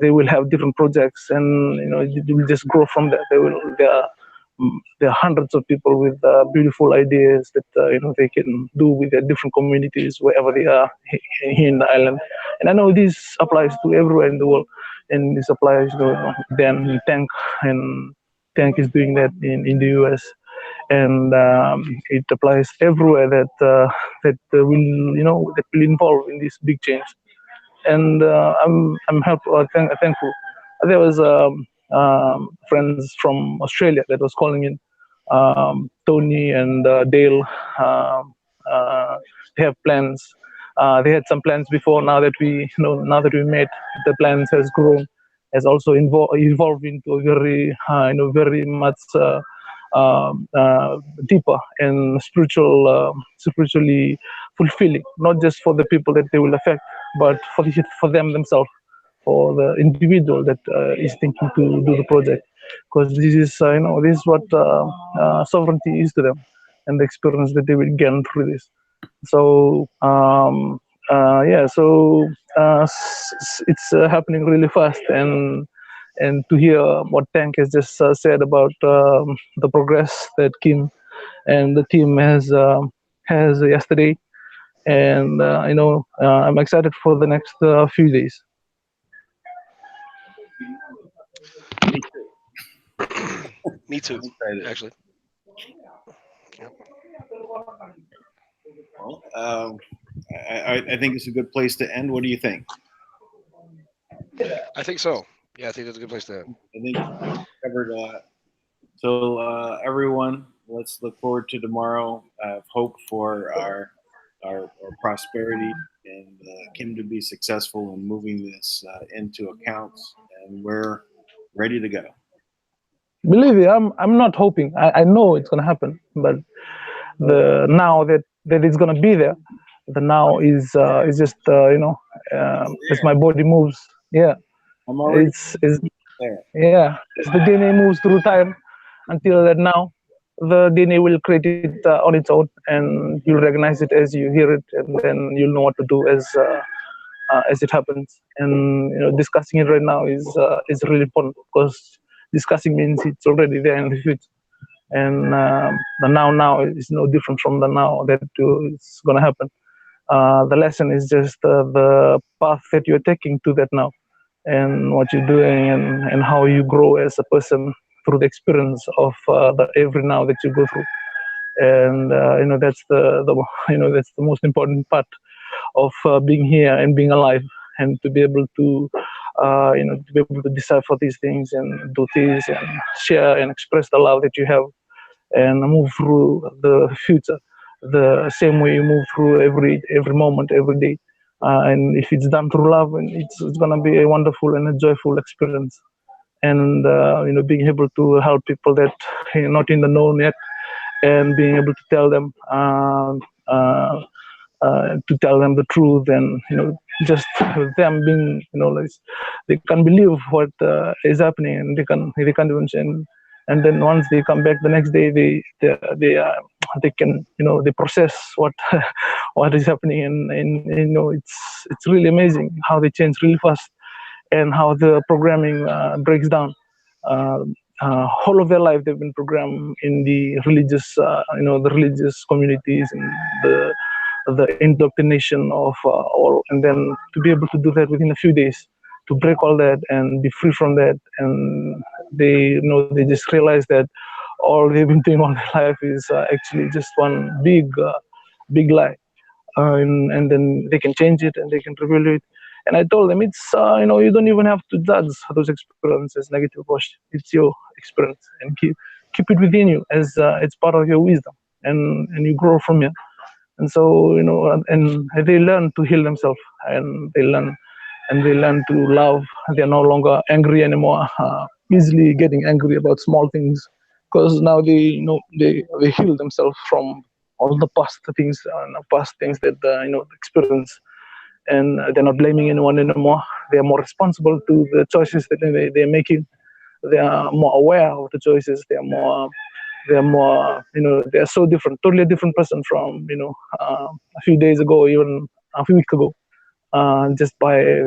they will have different projects, and it will just grow from there. There are hundreds of people with beautiful ideas that they can do with their different communities wherever they are here in the island. And I know this applies to everywhere in the world, and this applies to then Tank is doing that in the US, and it applies everywhere that will involve in this big change. And thankful. There was friends from Australia that was calling in, Tony and Dale. Um, they have plans. They had some plans before. Now that we met, the plans has grown, has also evolved into a very very much deeper and spiritually fulfilling, not just for the people that they will affect, but for them themselves, for the individual that is thinking to do the project, because this is what sovereignty is to them, and the experience that they will gain through this. So yeah, so it's happening really fast, and to hear what Tank has just said about the progress that Kim and the team has yesterday, and I'm excited for the next few days. Me too, Excited. actually. Yep. Well, I think it's a good place to end. What do you think? I think so. Yeah, I think that's a good place to end. I think we covered a lot. So everyone, let's look forward to tomorrow. I have hope for our prosperity, and Kim to be successful in moving this into accounts, and we're ready to go. Believe me, I'm not hoping. I know it's gonna happen, but the now that it's gonna be there, the now is just as my body moves. Yeah, I'm already it's there. yeah. As the DNA moves through time until that now, the DNA will create it on its own, and you'll recognize it as you hear it, and then you'll know what to do as it happens. And discussing it right now is really important, because discussing means it's already there in the future. And the now is no different from the now that is going to happen. The lesson is just the path that you're taking to that now, and what you're doing, and how you grow as a person through the experience of the every now that you go through. And that's the that's the most important part of being here and being alive, and to be able to to be able to decipher these things and do this and share and express the love that you have, and move through the future the same way you move through every moment, every day. And if it's done through love, and it's going to be a wonderful and a joyful experience. And being able to help people that not in the known yet, and being able to tell them the truth, and just them being like, they can't believe what is happening, and they can't even say. And then once they come back the next day, they can they process what what is happening. And it's really amazing how they change really fast, and how the programming breaks down. Uh, Whole of their life they've been programmed in the religious, the religious communities, and the indoctrination of all, and then to be able to do that within a few days, to break all that and be free from that. And they just realize that all they've been doing all their life is actually just one big lie. And then they can change it, and they can reveal it. And I told them, it's you don't even have to judge those experiences negative or positive. It's your experience, and keep it within you, as it's part of your wisdom, and you grow from it. And so and they learn to heal themselves, and they learn to love. They're no longer angry anymore, easily getting angry about small things, because now they heal themselves from all the past things, past things that experience. And they're not blaming anyone anymore. They are more responsible to the choices that they're making. They are more aware of the choices. They're more they're so different, totally a different person from a few days ago, even a few weeks ago, just by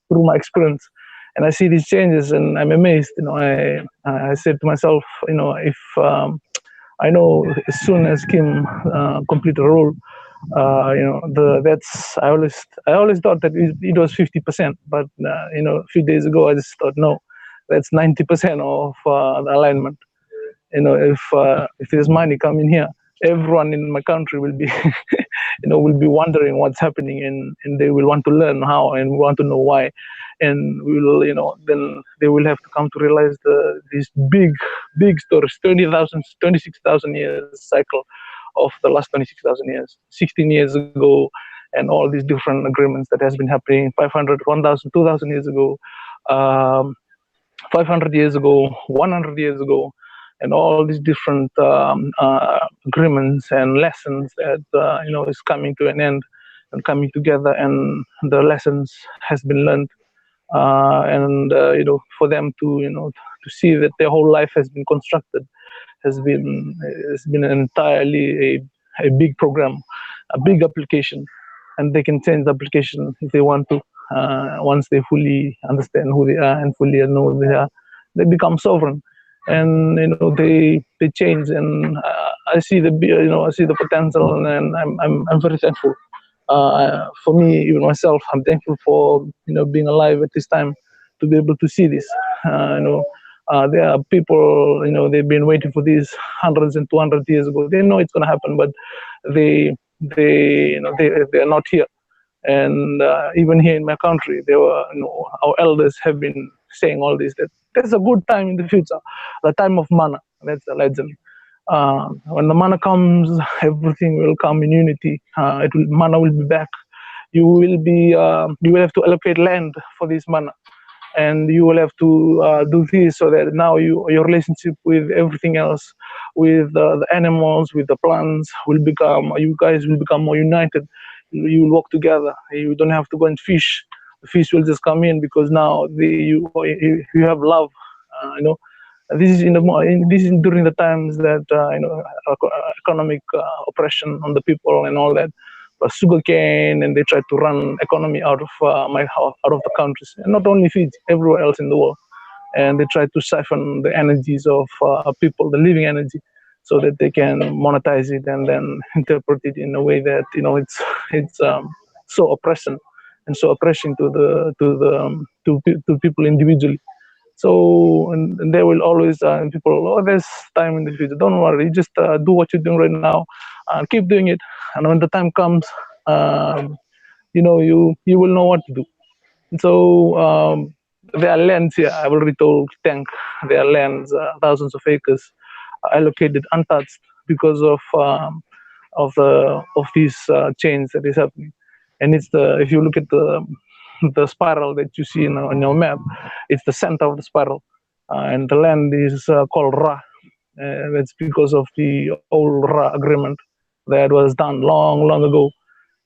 through my experience. And I see these changes, and I'm amazed. I said to myself, if I know as soon as Kim complete the role, that's I always thought that it was 50%, but a few days ago I just thought, no, that's 90% of the alignment. If there's money coming here, everyone in my country will be will be wondering what's happening, and they will want to learn how, and want to know why. And we will then they will have to come to realize these big stories, 26,000 years cycle of the last 26,000 years, 16 years ago, and all these different agreements that has been happening 500, 1,000, 2,000 years ago, 500 years ago, 100 years ago, and all these different agreements and lessons that is coming to an end and coming together, and the lessons has been learned. And for them to see that their whole life has been constructed, has been entirely a big program, a big application, and they can change the application if they want to. Once they fully understand who they are and fully know who they are, they become sovereign, and they change. And I see the potential, and I'm very thankful. For me, even myself, I'm thankful for being alive at this time, to be able to see this. There are people, they've been waiting for this hundreds and 200 years ago. They know it's going to happen, but they are not here. And even here in my country, there were our elders have been saying all this, that there's a good time in the future, the time of manna. That's a legend. When the manna comes, everything will come in unity. Manna will be back. You will have to allocate land for this manna, and you will have to do this, so that now your relationship with everything else, with the animals, with the plants, you guys will become more united. You will work together. You don't have to go and fish. The fish will just come in, because now you have love. This is during the times that economic oppression on the people and all that, sugarcane, and they try to run economy out of out of the countries, and not only Fiji, everywhere else in the world. And they try to siphon the energies of people, the living energy. so that they can monetize it and then interpret it in a way that it's so oppression and so oppression to people individually. So and there will always people, oh, there's time in the future. Don't worry, just do what you're doing right now, keep doing it, and when the time comes, you will know what to do. So there are lands here. I've already told Tank there are lands, thousands of acres, allocated untouched because of these change that is happening. And it's if you look at the spiral that you see on your map, it's the center of the spiral, and the land is called Ra. That's because of the old Ra agreement that was done long, long ago.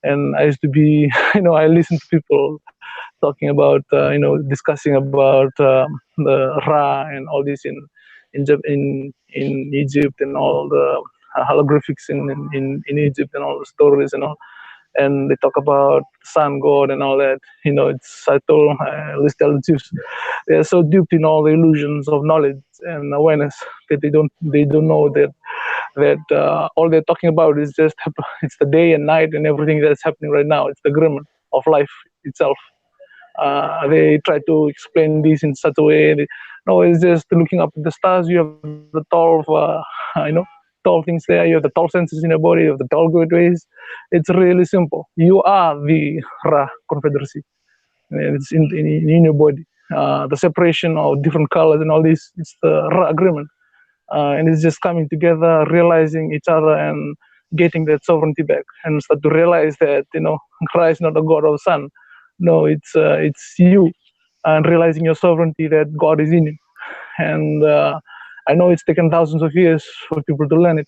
And I used to be, I listened to people talking about, discussing about the Ra and all this in Egypt, and all the hieroglyphics in Egypt, and all the stories and all. And they talk about sun god and all that. It's, I told, I always tell the Jews, they are so duped in all the illusions of knowledge and awareness that they don't know that all they're talking about is just it's the day and night and everything that's happening right now. It's the agreement of life itself. They try to explain this in such a way. No, it's just looking up at the stars. You have the 12, tall things there. You have the 12 senses in your body. You have the 12 gateways. It's really simple. You are the Ra Confederacy. It's in your body. The separation of different colors and all this, it's the Ra agreement. And it's just coming together, realizing each other, and getting that sovereignty back, and start to realize that Christ is not a God of the sun. No, it's you, and realizing your sovereignty, that God is in you. And I know it's taken thousands of years for people to learn it,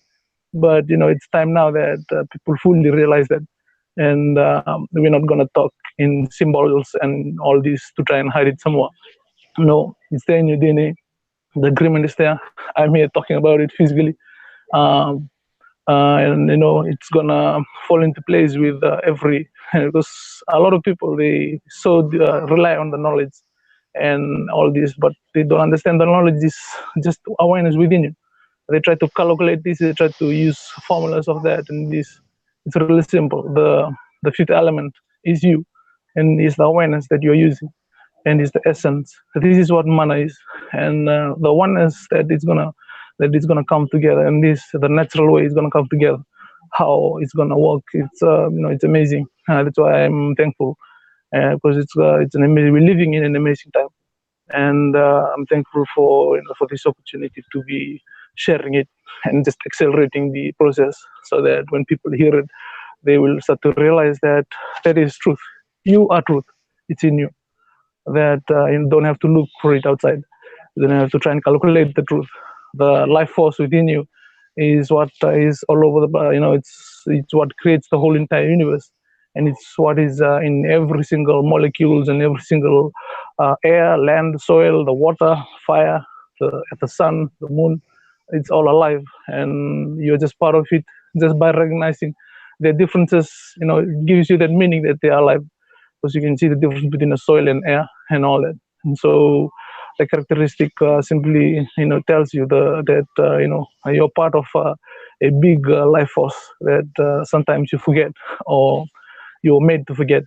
but it's time now that people fully realize that. And we're not gonna talk in symbols and all this to try and hide it somewhere. No, it's there in your DNA. The agreement is there. I'm here talking about it physically. Um, and it's gonna fall into place with every because a lot of people, they so rely on the knowledge and all this, but they don't understand the knowledge is just awareness within you. They try to calculate this, they try to use formulas of that and this. It's really simple. The fifth element is you, and is the awareness that you're using, and is the essence. This is what mana is, and the oneness that it's gonna come together, and this the natural way is gonna come together. How it's gonna work? It's amazing. That's why I'm thankful, because it's an amazing. We're living in an amazing time, and I'm thankful for this opportunity to be sharing it and just accelerating the process, so that when people hear it, they will start to realize that that is truth. You are truth. It's in you. That you don't have to look for it outside. You don't have to try and calculate the truth. The life force within you is what is all over the. It's what creates the whole entire universe, and it's what is in every single molecules and every single air, land, soil, the water, fire, the sun, the moon. It's all alive, and you're just part of it. Just by recognizing the differences, it gives you that meaning that they are alive, because you can see the difference between the soil and air and all that. And so the characteristic simply tells you that you're part of a big life force that sometimes you forget, or you're made to forget.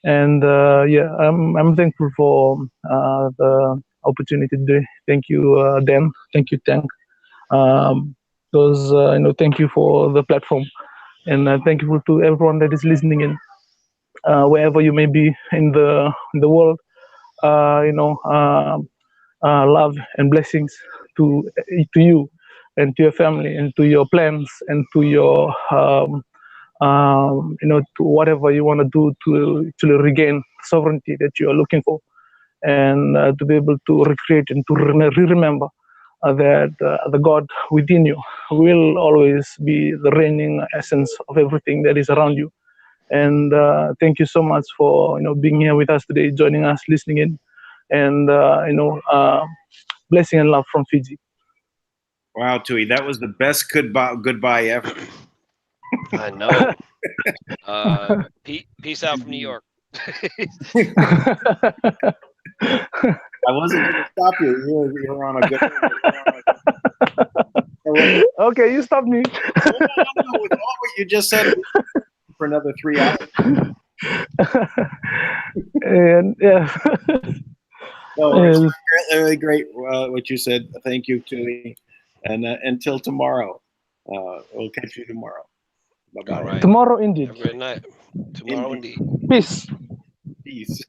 And I'm thankful for the opportunity today. Thank you, Dan. Thank you, Tank. Because thank you for the platform, and thank you to everyone that is listening in, wherever you may be in the world. Love and blessings to you, and to your family, and to your plans, and to your to whatever you want to do to regain sovereignty that you are looking for, and to be able to recreate and to remember that the God within you will always be the reigning essence of everything that is around you. And thank you so much for being here with us today, joining us, listening in, and blessing and love from Fiji. Wow, Tui, that was the best goodbye ever. I know. Peace out from New York. I wasn't going to stop you. You were on a good. That Okay, you stop me. With all what you just said for another 3 hours. And yeah. No, it's And really great what you said. Thank you, Tui. And until tomorrow, we'll catch you tomorrow. Bye bye. All right. tomorrow indeed. Have a great night. Tomorrow indeed. Peace. Peace.